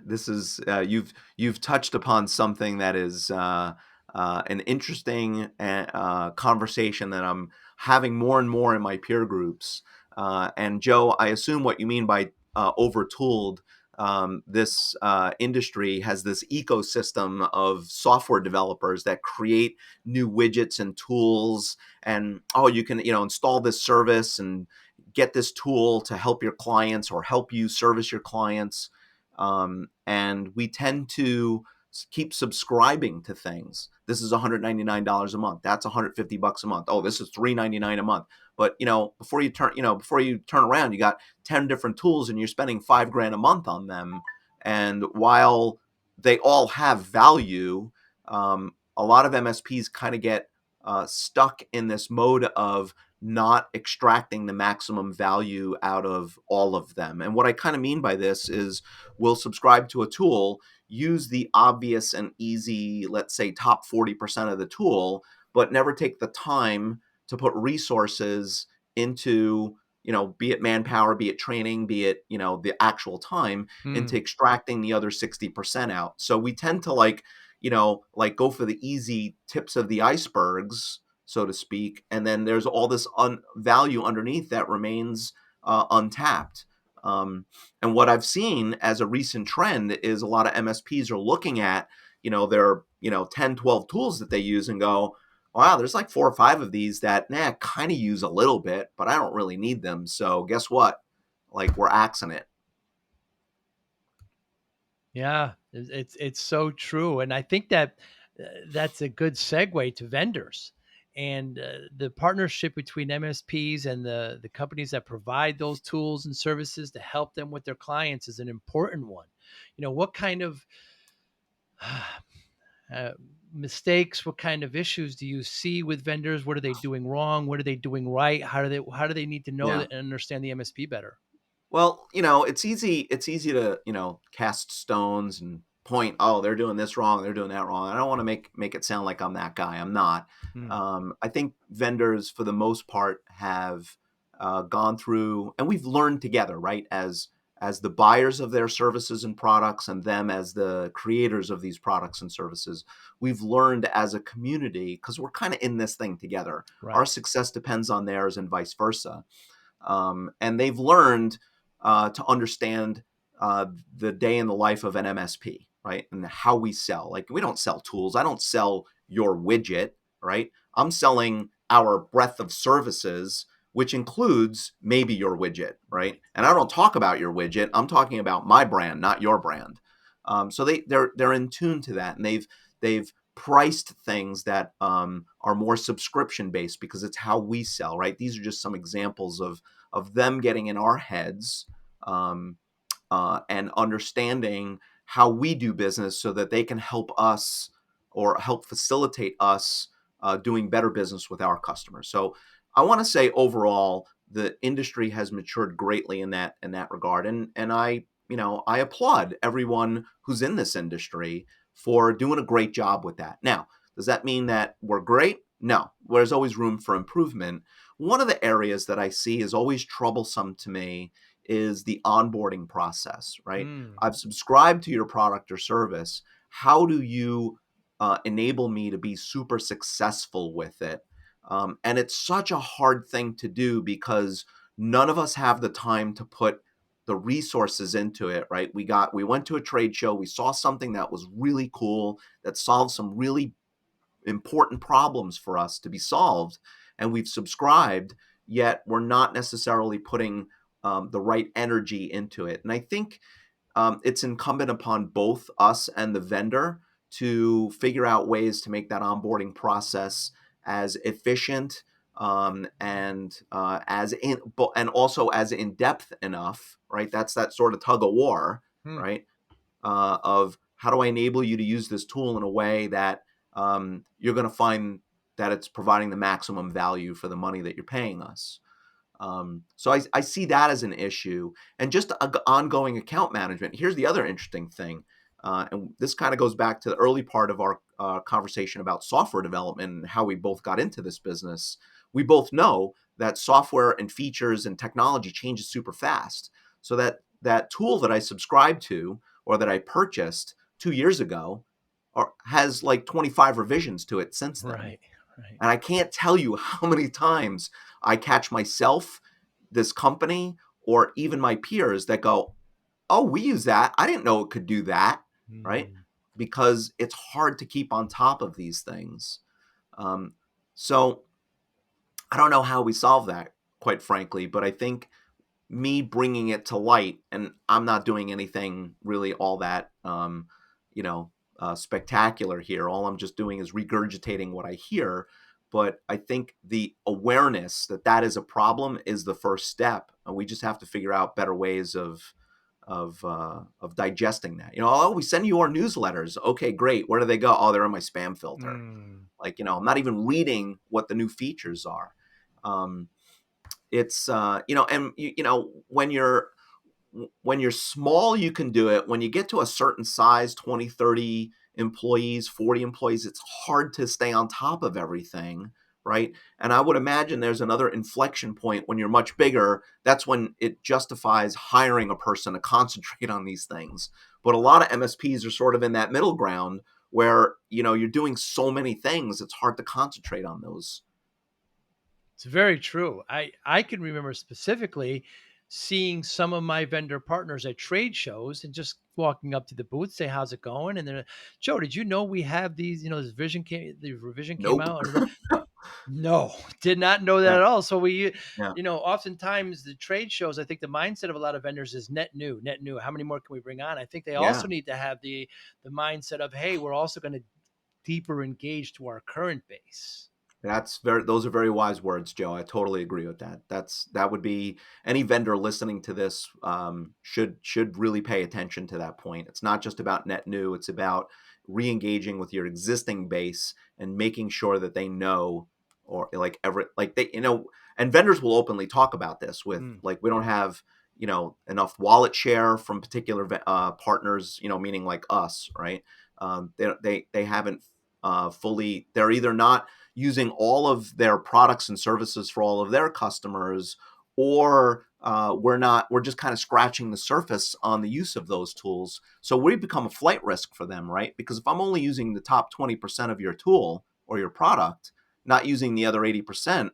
Speaker 2: This is you've touched upon something that is an interesting conversation that I'm having more and more in my peer groups. And Joe, I assume what you mean by overtooled. This industry has this ecosystem of software developers that create new widgets and tools, and you can install this service and get this tool to help your clients or help you service your clients. And we tend to keep subscribing to things. This is $199 a month. That's $150 a month. Oh, this is $399 a month. But before you turn around, you got 10 different tools and you're spending $5,000 a month on them. And while they all have value, a lot of MSPs kind of get stuck in this mode of not extracting the maximum value out of all of them. And what I kind of mean by this is we'll subscribe to a tool, use the obvious and easy, let's say top 40% of the tool, but never take the time to put resources into, be it manpower, be it training, be it, the actual time into
Speaker 1: Hmm.
Speaker 2: extracting the other 60% out. So we tend to like go for the easy tips of the icebergs, so to speak, and then there's all this value underneath that remains untapped. And what I've seen as a recent trend is a lot of MSPs are looking at, their, 10, 12 tools that they use and go, wow, there's like 4 or 5 of these that, kind of use a little bit, but I don't really need them. So guess what? Like, we're axing it.
Speaker 1: Yeah, it's so true, and I think that that's a good segue to vendors and the partnership between MSPs and the companies that provide those tools and services to help them with their clients is an important one. What kind of uh, mistakes, what kind of issues do you see with vendors? What are they doing wrong? What are they doing right? How do they need to know
Speaker 2: Yeah.
Speaker 1: and understand the MSP better?
Speaker 2: Well, it's easy to, cast stones and point, oh, they're doing this wrong, they're doing that wrong. I don't want to make it sound like I'm that guy. I'm not.
Speaker 1: Hmm.
Speaker 2: I think vendors, for the most part, have gone through, and we've learned together, right? As the buyers of their services and products, and them as the creators of these products and services, we've learned as a community, because we're kind of in this thing together. Our
Speaker 1: Right.
Speaker 2: success depends on theirs, and vice versa. And they've learned to understand the day in the life of an MSP, right? And how we sell. Like, we don't sell tools. I don't sell your widget, right? I'm selling our breadth of services, which includes maybe your widget, right?
Speaker 1: Right.
Speaker 2: And I don't talk about your widget. I'm talking about my brand, not your brand. So they're in tune to that, and they've priced things that are more subscription based, because it's how we sell, right? These are just some examples of them getting in our heads, um, and understanding how we do business, so that they can help us, or help facilitate us doing better business with our customers. So I want to say, overall, the industry has matured greatly in that regard, and I applaud everyone who's in this industry for doing a great job with that. Now, does that mean that we're great? No, there's always room for improvement. One of the areas that I see is always troublesome to me is the onboarding process, right?
Speaker 1: Mm.
Speaker 2: I've subscribed to your product or service. How do you enable me to be super successful with it? And it's such a hard thing to do, because none of us have the time to put the resources into it, right? We went to a trade show, we saw something that was really cool, that solved some really important problems for us to be solved, and we've subscribed, yet we're not necessarily putting the right energy into it. And I think it's incumbent upon both us and the vendor to figure out ways to make that onboarding process as efficient, and also as in depth enough, right? That's that sort of tug of war,
Speaker 1: Hmm.
Speaker 2: right? Of how do I enable you to use this tool in a way that you're going to find that it's providing the maximum value for the money that you're paying us. So I see that as an issue, and just ongoing account management. Here's the other interesting thing, and this kind of goes back to the early part of our conversation about software development and how we both got into this business. We both know that software and features and technology changes super fast. So that tool that I subscribed to, or that I purchased 2 years ago, has like 25 revisions to it since then.
Speaker 1: Right. Right.
Speaker 2: And I can't tell you how many times I catch myself, this company, or even my peers that go, "Oh, we use that. I didn't know it could do that." Right?
Speaker 1: Mm.
Speaker 2: Because it's hard to keep on top of these things. Um, so I don't know how we solve that, quite frankly, but I think me bringing it to light, and I'm not doing anything really all that you know spectacular here. All I'm just doing is regurgitating what I hear. But I think the awareness that that is a problem is the first step, and we just have to figure out better ways of digesting that. Oh, we send you our newsletters. Okay, great. Where do they go? Oh, they're in my spam filter.
Speaker 1: Mm.
Speaker 2: Like, I'm not even reading what the new features are. um, it's and when you're small, you can do it. When you get to a certain size, 20, 30 employees, 40 employees, it's hard to stay on top of everything, right? And I would imagine there's another inflection point when you're much bigger. That's when it justifies hiring a person to concentrate on these things. But a lot of MSPs are sort of in that middle ground where, you're doing so many things, it's hard to concentrate on those.
Speaker 1: It's very true. I can remember specifically seeing some of my vendor partners at trade shows and just walking up to the booth, say, how's it going? And then, Joe, did you know we have these, the revision came
Speaker 2: Nope.
Speaker 1: out? And no, did not know that
Speaker 2: Yeah.
Speaker 1: at all. So we,
Speaker 2: Yeah.
Speaker 1: oftentimes the trade shows, I think the mindset of a lot of vendors is net new, net new. How many more can we bring on? I think they
Speaker 2: Yeah.
Speaker 1: also need to have the mindset of, hey, we're also going to deeper engage to our current base.
Speaker 2: Those are very wise words, Joe. I totally agree with that. That would be any vendor listening to this should really pay attention to that point. It's not just about net new, it's about re-engaging with your existing base and making sure that they know, or like every like they and vendors will openly talk about this with,
Speaker 1: Mm,
Speaker 2: like, we don't have enough wallet share from particular partners, meaning like us, right? They haven't fully, they're either not using all of their products and services for all of their customers, or we're just kind of scratching the surface on the use of those tools. So we become a flight risk for them, right? Because if I'm only using the top 20% of your tool or your product, not using the other 80%,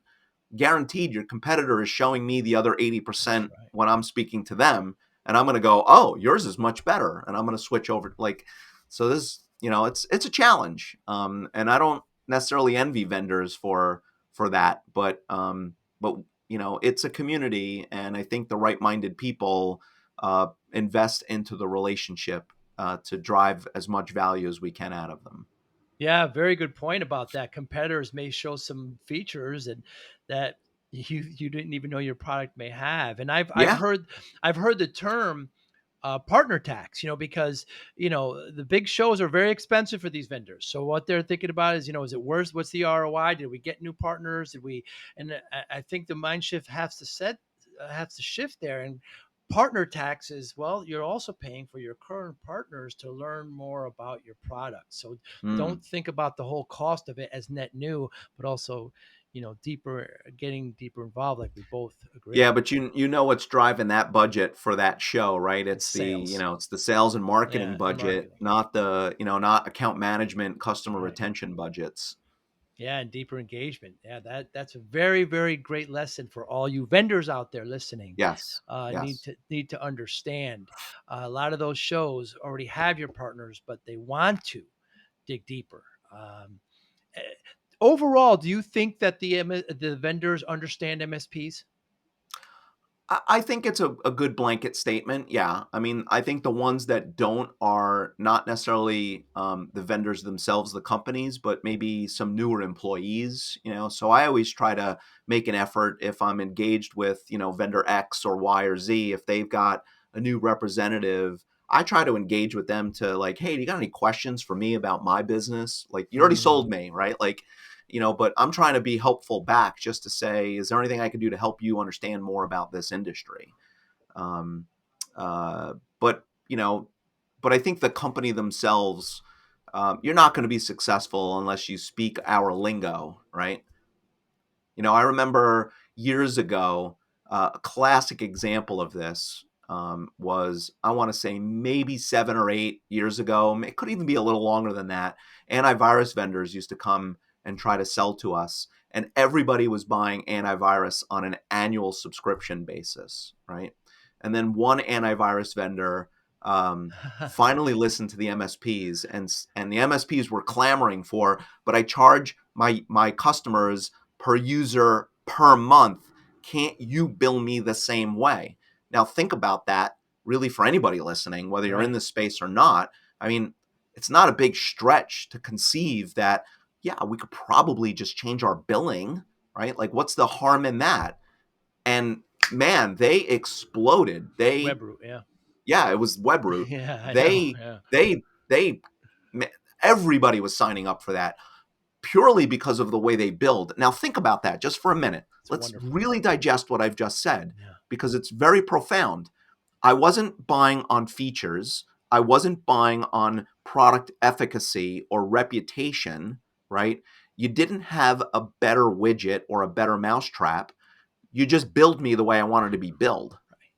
Speaker 2: guaranteed your competitor is showing me the other
Speaker 1: that's
Speaker 2: 80%
Speaker 1: right.
Speaker 2: when I'm speaking to them, and I'm going to go, oh, yours is much better, and I'm going to switch over. Like, so this, it's a challenge, and I don't necessarily envy vendors for that, but it's a community, and I think the right-minded people invest into the relationship to drive as much value as we can out of them.
Speaker 1: Yeah, very good point about that. Competitors may show some features and that you didn't even know your product may have. And
Speaker 2: Yeah.
Speaker 1: I've heard the term partner tax, because the big shows are very expensive for these vendors. So what they're thinking about is, is it worth? What's the ROI? Did we get new partners? Did we? And I think the mind shift has to shift there. And partner tax is, well, you're also paying for your current partners to learn more about your product. So
Speaker 2: Mm.
Speaker 1: don't think about the whole cost of it as net new, but also getting deeper involved, like we both
Speaker 2: Yeah,
Speaker 1: agree.
Speaker 2: but you know what's driving that budget for that show, right?
Speaker 1: It's sales.
Speaker 2: It's the sales and marketing
Speaker 1: Yeah, and
Speaker 2: budget,
Speaker 1: marketing.
Speaker 2: not not account management, customer
Speaker 1: Right.
Speaker 2: retention budgets.
Speaker 1: Yeah, and deeper engagement. Yeah, that's a very, very great lesson for all you vendors out there listening.
Speaker 2: Yes.
Speaker 1: Need
Speaker 2: Yes.
Speaker 1: to understand. A lot of those shows already have your partners, but they want to dig deeper. Eh, Overall, do you think that the vendors understand MSPs?
Speaker 2: I think it's a good blanket statement. Yeah. I mean, I think the ones that don't are not necessarily the vendors themselves, the companies, but maybe some newer employees, So I always try to make an effort if I'm engaged with, vendor X or Y or Z, if they've got a new representative. I try to engage with them to, like, hey, do you got any questions for me about my business? Like, you already sold
Speaker 1: Mm,
Speaker 2: me, right? Like, but I'm trying to be helpful back, just to say, is there anything I can do to help you understand more about this industry? Um, uh, but, but I think the company themselves, you're not going to be successful unless you speak our lingo, right? I remember years ago, a classic example of this was, I want to say, maybe 7 or 8 years ago. It could even be a little longer than that. Antivirus vendors used to come and try to sell to us, and everybody was buying antivirus on an annual subscription basis, right? And then one antivirus vendor finally listened to the MSPs, and the MSPs were clamoring for, but I charge my customers per user per month. Can't you bill me the same way? Now, think about that, really, for anybody listening, whether you're in
Speaker 1: right.
Speaker 2: this space or not. I mean, it's not a big stretch to conceive that, yeah, we could probably just change our billing, right? Like, what's the harm in that? And man, they exploded.
Speaker 1: Webroot. Yeah.
Speaker 2: Yeah, it was Webroot.
Speaker 1: Yeah, I know.
Speaker 2: They,
Speaker 1: Yeah.
Speaker 2: they, everybody was signing up for that, purely because of the way they build. Now, think about that just for a minute.
Speaker 1: It's
Speaker 2: Let's
Speaker 1: wonderful.
Speaker 2: really digest what I've just said,
Speaker 1: Yeah.
Speaker 2: because it's very profound. I wasn't buying on features. I wasn't buying on product efficacy or reputation, right? You didn't have a better widget or a better mousetrap. You just billed me the way I wanted to be billed.
Speaker 1: Right.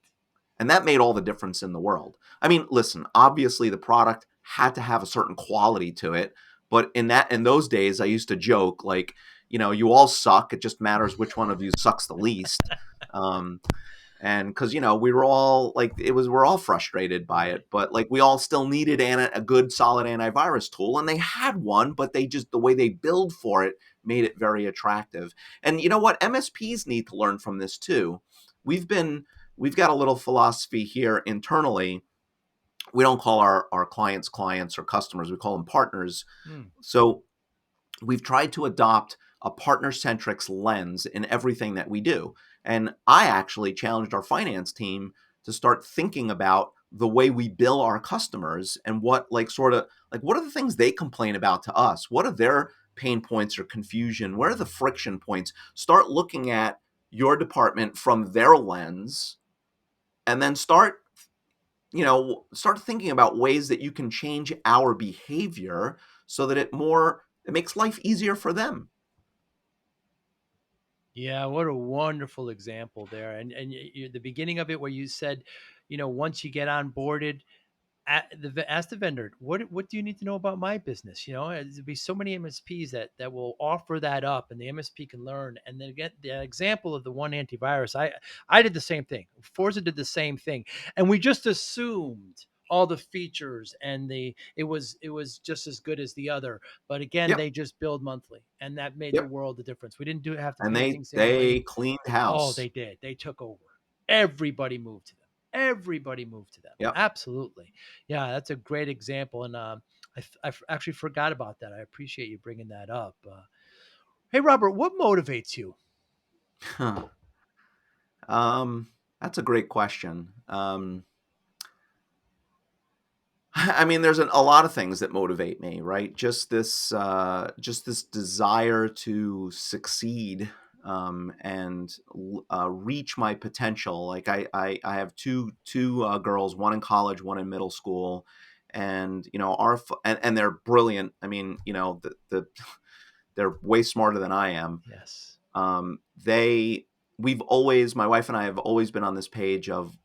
Speaker 2: And that made all the difference in the world. I mean, listen, obviously the product had to have a certain quality to it, but in those days I used to joke, like, you all suck. It just matters which one of you sucks the least. Um, And because, we were all like, we're all frustrated by
Speaker 1: Right.
Speaker 2: it, but like we all still needed a good solid antivirus tool, and they had one, but the way they build for it made it very attractive. And you know what? MSPs need to learn from this too. We've been, we've got a little philosophy here internally. We don't call our clients or customers, we call them partners.
Speaker 1: Mm.
Speaker 2: So we've tried to adopt a partner-centric lens in everything that we do. And I actually challenged our finance team to start thinking about the way we bill our customers and what what are the things they complain about to us? What are their pain points or confusion? Where are the friction points? Start looking at your department from their lens, and then start thinking about ways that you can change our behavior so that it makes life easier for them.
Speaker 1: Yeah, what a wonderful example there. And the beginning of it where you said, once you get onboarded, ask the vendor, what do you need to know about my business? There'll be so many MSPs that will offer that up, and the MSP can learn. And then get the example of the one antivirus. I did the same thing. Forza did the same thing, and we just assumed all the features and it was just as good as the other. But again,
Speaker 2: Yep,
Speaker 1: they just billed monthly, and that made the
Speaker 2: yep.
Speaker 1: world of difference. We didn't have to
Speaker 2: And
Speaker 1: do
Speaker 2: they
Speaker 1: anything
Speaker 2: they
Speaker 1: salesy.
Speaker 2: cleaned
Speaker 1: Oh,
Speaker 2: house.
Speaker 1: they did. They took over. Everybody moved to them. Everybody moved to them.
Speaker 2: Yep.
Speaker 1: Absolutely. Yeah, that's a great example. And actually forgot about that. I appreciate you bringing that up. Hey, Robert, what motivates you?
Speaker 2: Huh. Um, that's a great question. I mean, there's a lot of things that motivate me, right? Just this desire to succeed, and reach my potential. Like I have two girls, one in college, one in middle school, and and they're brilliant. I mean, they're way smarter than I am.
Speaker 1: Yes.
Speaker 2: They we've always My wife and I have always been on this page of,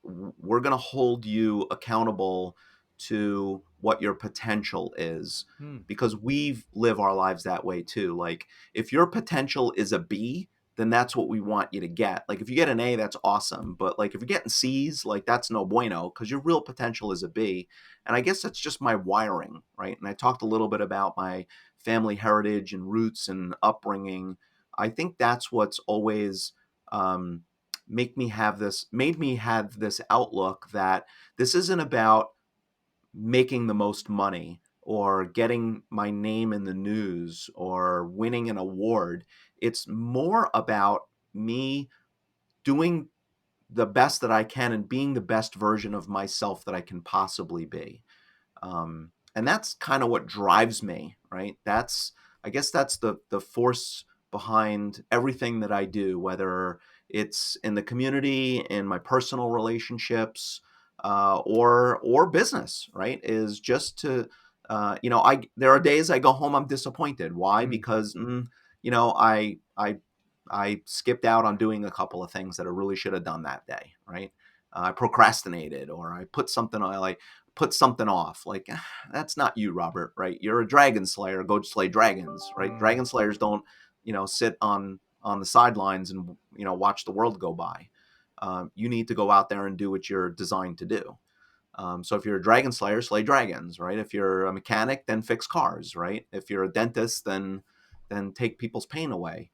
Speaker 2: we're going to hold you accountable to what your potential is,
Speaker 1: Hmm.
Speaker 2: because we live our lives that way too. Like, if your potential is a B, then that's what we want you to get. Like, if you get an A, that's awesome, but like if you're getting C's, like that's no bueno, because your real potential is a B. And I guess that's just my wiring, right? And I talked a little bit about my family heritage and roots and upbringing. I think that's what's always um, made me have this outlook that this isn't about making the most money or getting my name in the news or winning an award. It's more about me doing the best that I can and being the best version of myself that I can possibly be. And that's kind of what drives me, right? I guess that's the force behind everything that I do, whether it's in the community, in my personal relationships, or business, right? Is just to, I there are days I go home, I'm disappointed. Why?
Speaker 1: Hmm.
Speaker 2: Because you know I skipped out on doing a couple of things that I really should have done that day, right? I procrastinated, or I put something off. Like, that's not you, Robert, right? You're a dragon slayer. Go slay dragons, right?
Speaker 1: Hmm.
Speaker 2: Dragon slayers don't, sit on the sidelines and watch the world go by. You need to go out there and do what you're designed to do. So if you're a dragon slayer, slay dragons, right? If you're a mechanic, then fix cars, right? If you're a dentist, then take people's pain away,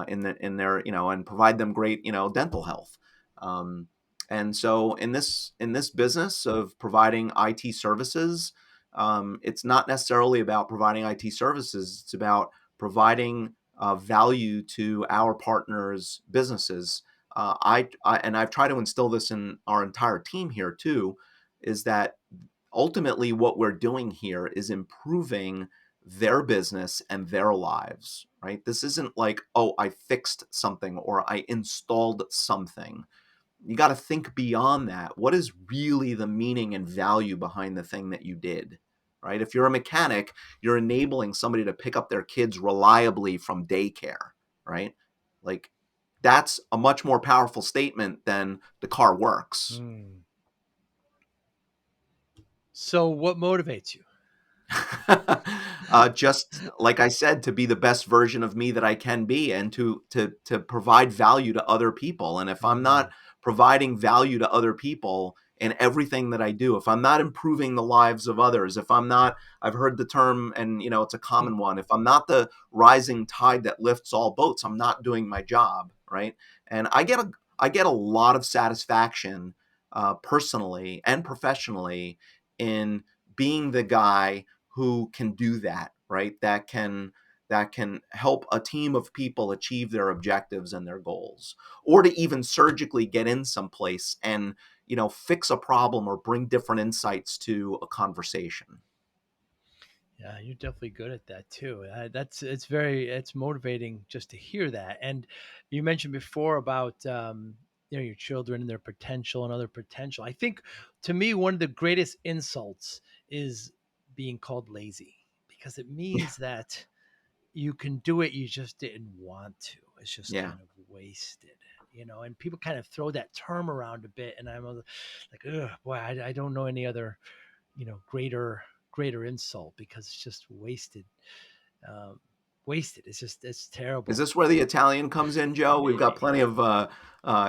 Speaker 2: in their and provide them great dental health. Um, and so in this business of providing IT services, it's not necessarily about providing IT services. It's about providing value to our partners' businesses. And I've tried to instill this in our entire team here too, is that ultimately what we're doing here is improving their business and their lives, right? This isn't like, oh, I fixed something or I installed something. You got to think beyond that. What is really the meaning and value behind the thing that you did, right? If you're a mechanic, you're enabling somebody to pick up their kids reliably from daycare, right? Like, that's a much more powerful statement than the car works.
Speaker 1: Hmm. So, what motivates you?
Speaker 2: Just like I said, to be the best version of me that I can be, and to provide value to other people. And if I'm not
Speaker 1: Hmm.
Speaker 2: providing value to other people in everything that I do, if I'm not improving the lives of others, if I'm not, I've heard the term, and it's a common one, if I'm not the rising tide that lifts all boats, I'm not doing my job, right? And I get a lot of satisfaction, personally and professionally, in being the guy who can do that, right? That can help a team of people achieve their objectives and their goals, or to even surgically get in someplace and fix a problem or bring different insights to a conversation.
Speaker 1: Yeah, you're definitely good at that too. It's motivating just to hear that. And you mentioned before about your children and their potential and other potential. I think, to me, one of the greatest insults is being called lazy, because it means that you can do it, you just didn't want to. It's just
Speaker 2: Yeah.
Speaker 1: kind of wasted. And people kind of throw that term around a bit, and I'm like, ugh, boy, I don't know any other greater insult, because it's just wasted. um Wasted, it's
Speaker 2: Is
Speaker 1: terrible.
Speaker 2: this where the Italian comes in, Joe? We've got plenty of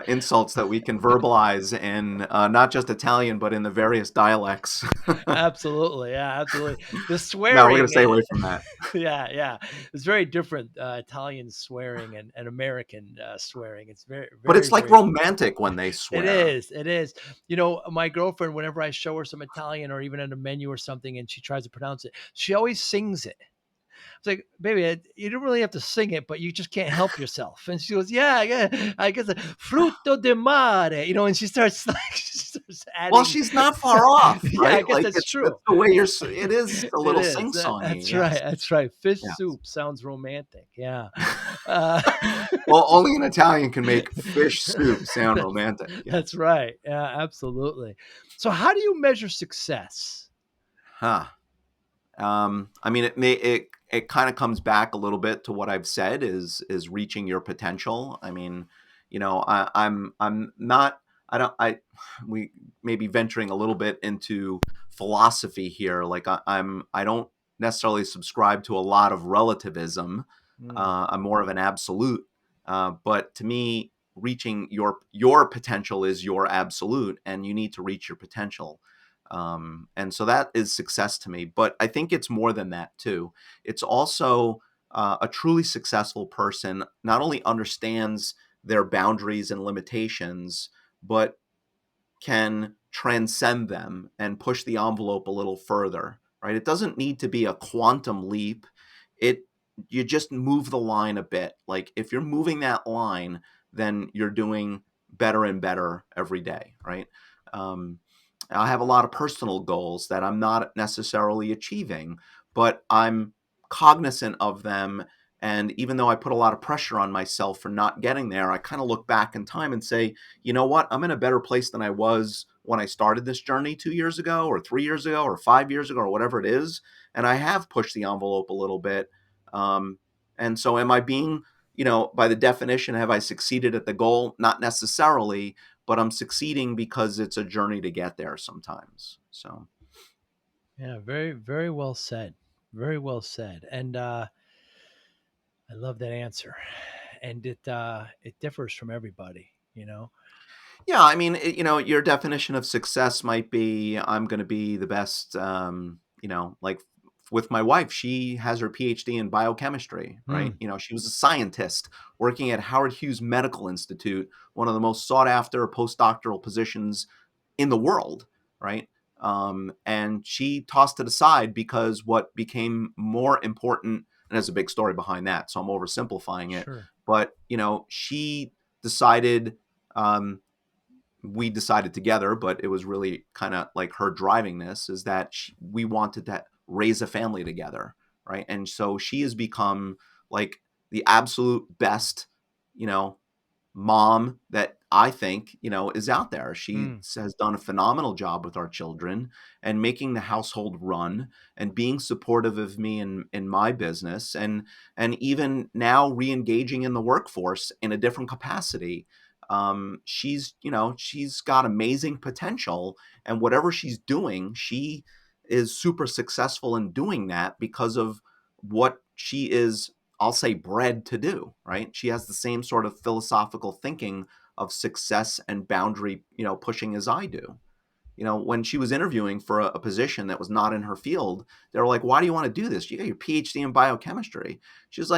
Speaker 2: insults that we can verbalize in, not just Italian, but in the various dialects.
Speaker 1: Absolutely, yeah, absolutely. The
Speaker 2: No, we're going to
Speaker 1: swearing,
Speaker 2: stay away from that.
Speaker 1: yeah, it's very different. Italian swearing and American swearing, it's very,
Speaker 2: But
Speaker 1: very,
Speaker 2: it's like
Speaker 1: very.
Speaker 2: romantic when they
Speaker 1: It
Speaker 2: swear.
Speaker 1: is. It is. My girlfriend, whenever I show her some Italian or even on a menu or something, and she tries to pronounce it, she always sings it. It's like, baby, you don't really have to sing it, but you just can't help yourself. And she goes, yeah, I guess frutto de mare, and she starts like, she starts
Speaker 2: Well,
Speaker 1: adding.
Speaker 2: she's not far off,
Speaker 1: Yeah, I
Speaker 2: right?
Speaker 1: guess
Speaker 2: Like
Speaker 1: that's
Speaker 2: that's
Speaker 1: true.
Speaker 2: the way it is a
Speaker 1: It
Speaker 2: little
Speaker 1: is.
Speaker 2: sing-songy.
Speaker 1: That's right.
Speaker 2: Yes.
Speaker 1: That's right. Fish
Speaker 2: Yes.
Speaker 1: soup sounds romantic. Yeah. Uh,
Speaker 2: Well, only an Italian can make fish soup sound
Speaker 1: that's,
Speaker 2: romantic.
Speaker 1: that's
Speaker 2: Yes.
Speaker 1: right. Yeah, absolutely. So, how do you measure success?
Speaker 2: Huh. I mean, it kind of comes back a little bit to what I've said, is reaching your potential. I mean, I'm not I don't I we may be venturing a little bit into philosophy here. Like I don't necessarily subscribe to a lot of relativism.
Speaker 1: Mm,
Speaker 2: I'm more of an absolute. But to me, reaching your potential is your absolute, and you need to reach your potential. And so that is success to me. But I think it's more than that too. It's also, a truly successful person not only understands their boundaries and limitations, but can transcend them and push the envelope a little further, right? It doesn't need to be a quantum leap. It You just move the line a bit. Like if you're moving that line, then you're doing better and better every day, right? Um, I have a lot of personal goals that I'm not necessarily achieving, but I'm cognizant of them. And even though I put a lot of pressure on myself for not getting there, I kind of look back in time and say, you know what? I'm in a better place than I was when I started this journey 2 years ago, or 3 years ago, or 5 years ago, or whatever it is. And I have pushed the envelope a little bit. Um, and so, am I being, by the definition, have I succeeded at the goal? Not necessarily, but I'm succeeding because it's a journey to get there sometimes. So,
Speaker 1: yeah, very, very well said. Very well said. And I love that answer. And it differs from everybody.
Speaker 2: yeah, I mean, your definition of success might be I'm going to be the best. Like with my wife, she has her PhD in biochemistry, right?
Speaker 1: Mm,
Speaker 2: She was a scientist working at Howard Hughes Medical Institute, one of the most sought after postdoctoral positions in the world, right? And she tossed it aside because what became more important, and there's a big story behind that, so I'm oversimplifying it,
Speaker 1: sure.
Speaker 2: but she decided. Um, we decided together, but it was really kind of like her driving this, is that we wanted to raise a family together, right? And so she has become like the absolute best, you know, mom that I think, is out there. She
Speaker 1: Mm,
Speaker 2: has done a phenomenal job with our children and making the household run and being supportive of me in my business, and even now re-engaging in the workforce in a different capacity. She's got amazing potential, and whatever she's doing, she is super successful in doing that because of what she is, I'll say, bred to do, right? She has the same sort of philosophical thinking of success and boundary, pushing as I do. When she was interviewing for a position that was not in her field, they were like, "Why do you want to do this? You got your PhD in biochemistry." She was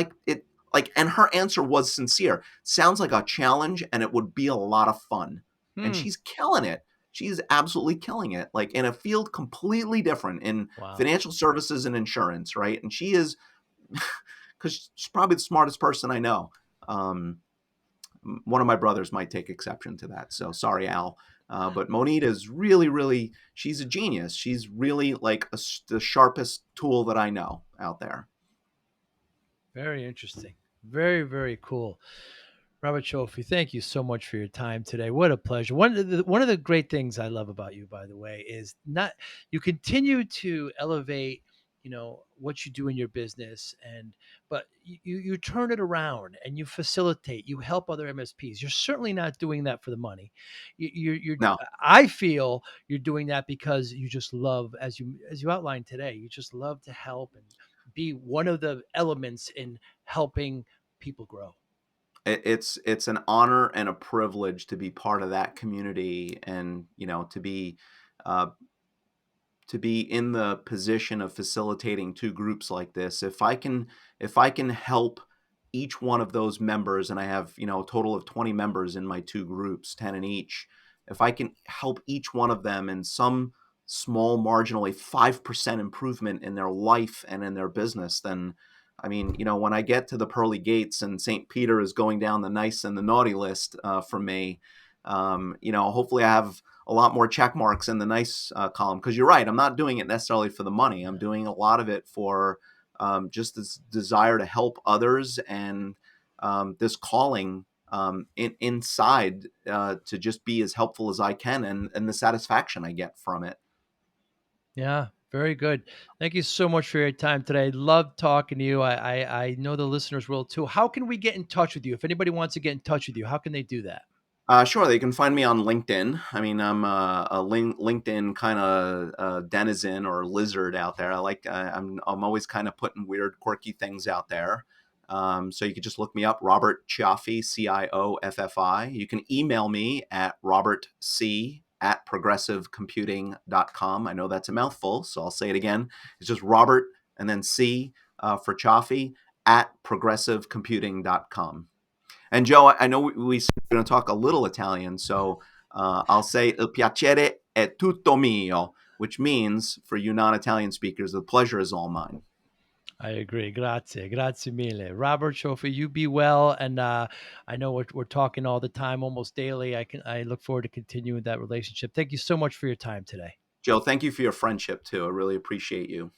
Speaker 2: and her answer was sincere. Sounds like a challenge, and it would be a lot of fun. And
Speaker 1: Hmm.
Speaker 2: she's killing it. She's absolutely killing it. Like in a field completely different in
Speaker 1: Wow.
Speaker 2: financial services and insurance, right? And she is, because she's probably the smartest person I know. Um, One of my brothers might take exception to that. So sorry, Al. But Monita is really, really, she's a genius. She's really like the sharpest tool that I know out there.
Speaker 1: Very interesting. Very, very cool. Robert Cioffi, thank you so much for your time today. What a pleasure. One of the great things I love about you, by the way, is not you continue to elevate, what you do in your business, but you turn it around and you facilitate, you help other MSPs. You're certainly not doing that for the money. You're
Speaker 2: No,
Speaker 1: I feel you're doing that because you just love, as you outlined today, you just love to help and be one of the elements in helping people grow.
Speaker 2: it's an honor and a privilege to be part of that community, and uh, to be in the position of facilitating two groups like this. If I can help each one of those members, and I have a total of 20 members in my two groups, 10 in each. If I can help each one of them in some small marginally 5% improvement in their life and in their business, then I mean, when I get to the pearly gates and St. Peter is going down the nice and the naughty list for me, hopefully I have a lot more check marks in the nice column. Because you're right, I'm not doing it necessarily for the money. I'm doing a lot of it for just this desire to help others, and this calling inside to just be as helpful as I can, and the satisfaction I get from it.
Speaker 1: Yeah, very good. Thank you so much for your time today. Love talking to you. I know the listeners will too. How can we get in touch with you? If anybody wants to get in touch with you, how can they do that?
Speaker 2: Sure, they can find me on LinkedIn. I mean, I'm a LinkedIn kind of denizen or lizard out there. I'm always kind of putting weird, quirky things out there. So you can just look me up, Robert Cioffi, Cioffi. You can email me at robertc@progressivecomputing.com. I know that's a mouthful, so I'll say it again. It's just Robert and then C for Cioffi at progressivecomputing.com. And Joe, I know we said we're going to talk a little Italian, so I'll say il piacere è tutto mio, which means for you non-Italian speakers, the pleasure is all mine.
Speaker 1: I agree. Grazie. Grazie mille. Robert Shofi, you be well. And I know we're talking all the time, almost daily. I look forward to continuing that relationship. Thank you so much for your time today.
Speaker 2: Joe, thank you for your friendship too. I really appreciate you.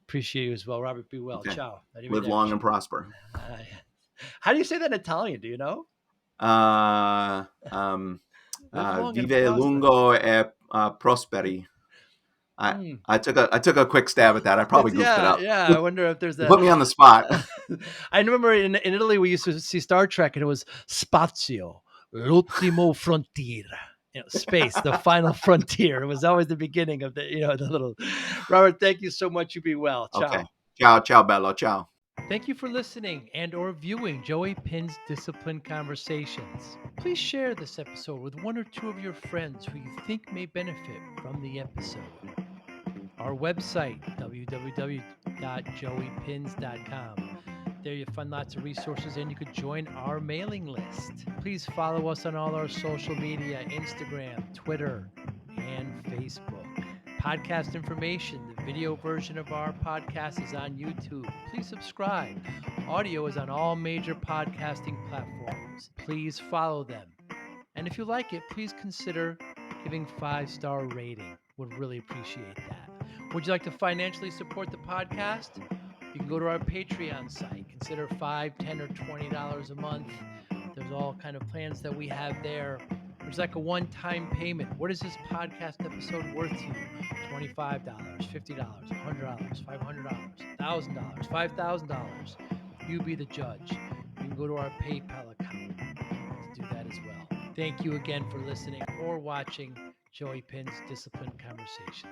Speaker 1: Appreciate you as well. Robert, be well.
Speaker 2: Okay.
Speaker 1: Ciao.
Speaker 2: Live long and
Speaker 1: Arrivederci.
Speaker 2: prosper.
Speaker 1: How do you say that in Italian? Do you know?
Speaker 2: Uh, um,
Speaker 1: Live long and
Speaker 2: Vive
Speaker 1: prosper.
Speaker 2: lungo e prosperi. I,
Speaker 1: Mm.
Speaker 2: I took a quick stab at that. I probably goofed it
Speaker 1: Yeah,
Speaker 2: up.
Speaker 1: yeah. I wonder if there's
Speaker 2: You
Speaker 1: a.
Speaker 2: put me on the spot.
Speaker 1: I remember in Italy we used to see Star Trek, and it was spazio, l'ultimo frontiera. Space, the final frontier. It was always the beginning of the little. Robert, thank you so much. You be well.
Speaker 2: Okay.
Speaker 1: Ciao.
Speaker 2: Ciao, ciao, bello. Ciao.
Speaker 1: Thank you for listening and/or viewing Joey Pin's Discipline Conversations. Please share this episode with one or two of your friends who you think may benefit from the episode. Our website, www.joeypins.com. There you'll find lots of resources and you could join our mailing list. Please follow us on all our social media, Instagram, Twitter, and Facebook. Podcast information, the video version of our podcast is on YouTube. Please subscribe. Audio is on all major podcasting platforms. Please follow them. And if you like it, please consider giving 5-star rating. Would really appreciate that. Would you like to financially support the podcast? You can go to our Patreon site. Consider $5, $10, or $20 a month. There's all kind of plans that we have there. There's like a one-time payment. What is this podcast episode worth to you? $25, $50, $100, $500, $1,000, $5,000. You be the judge. You can go to our PayPal account to do that as well. Thank you again for listening or watching Joey Pin's Discipline Conversations.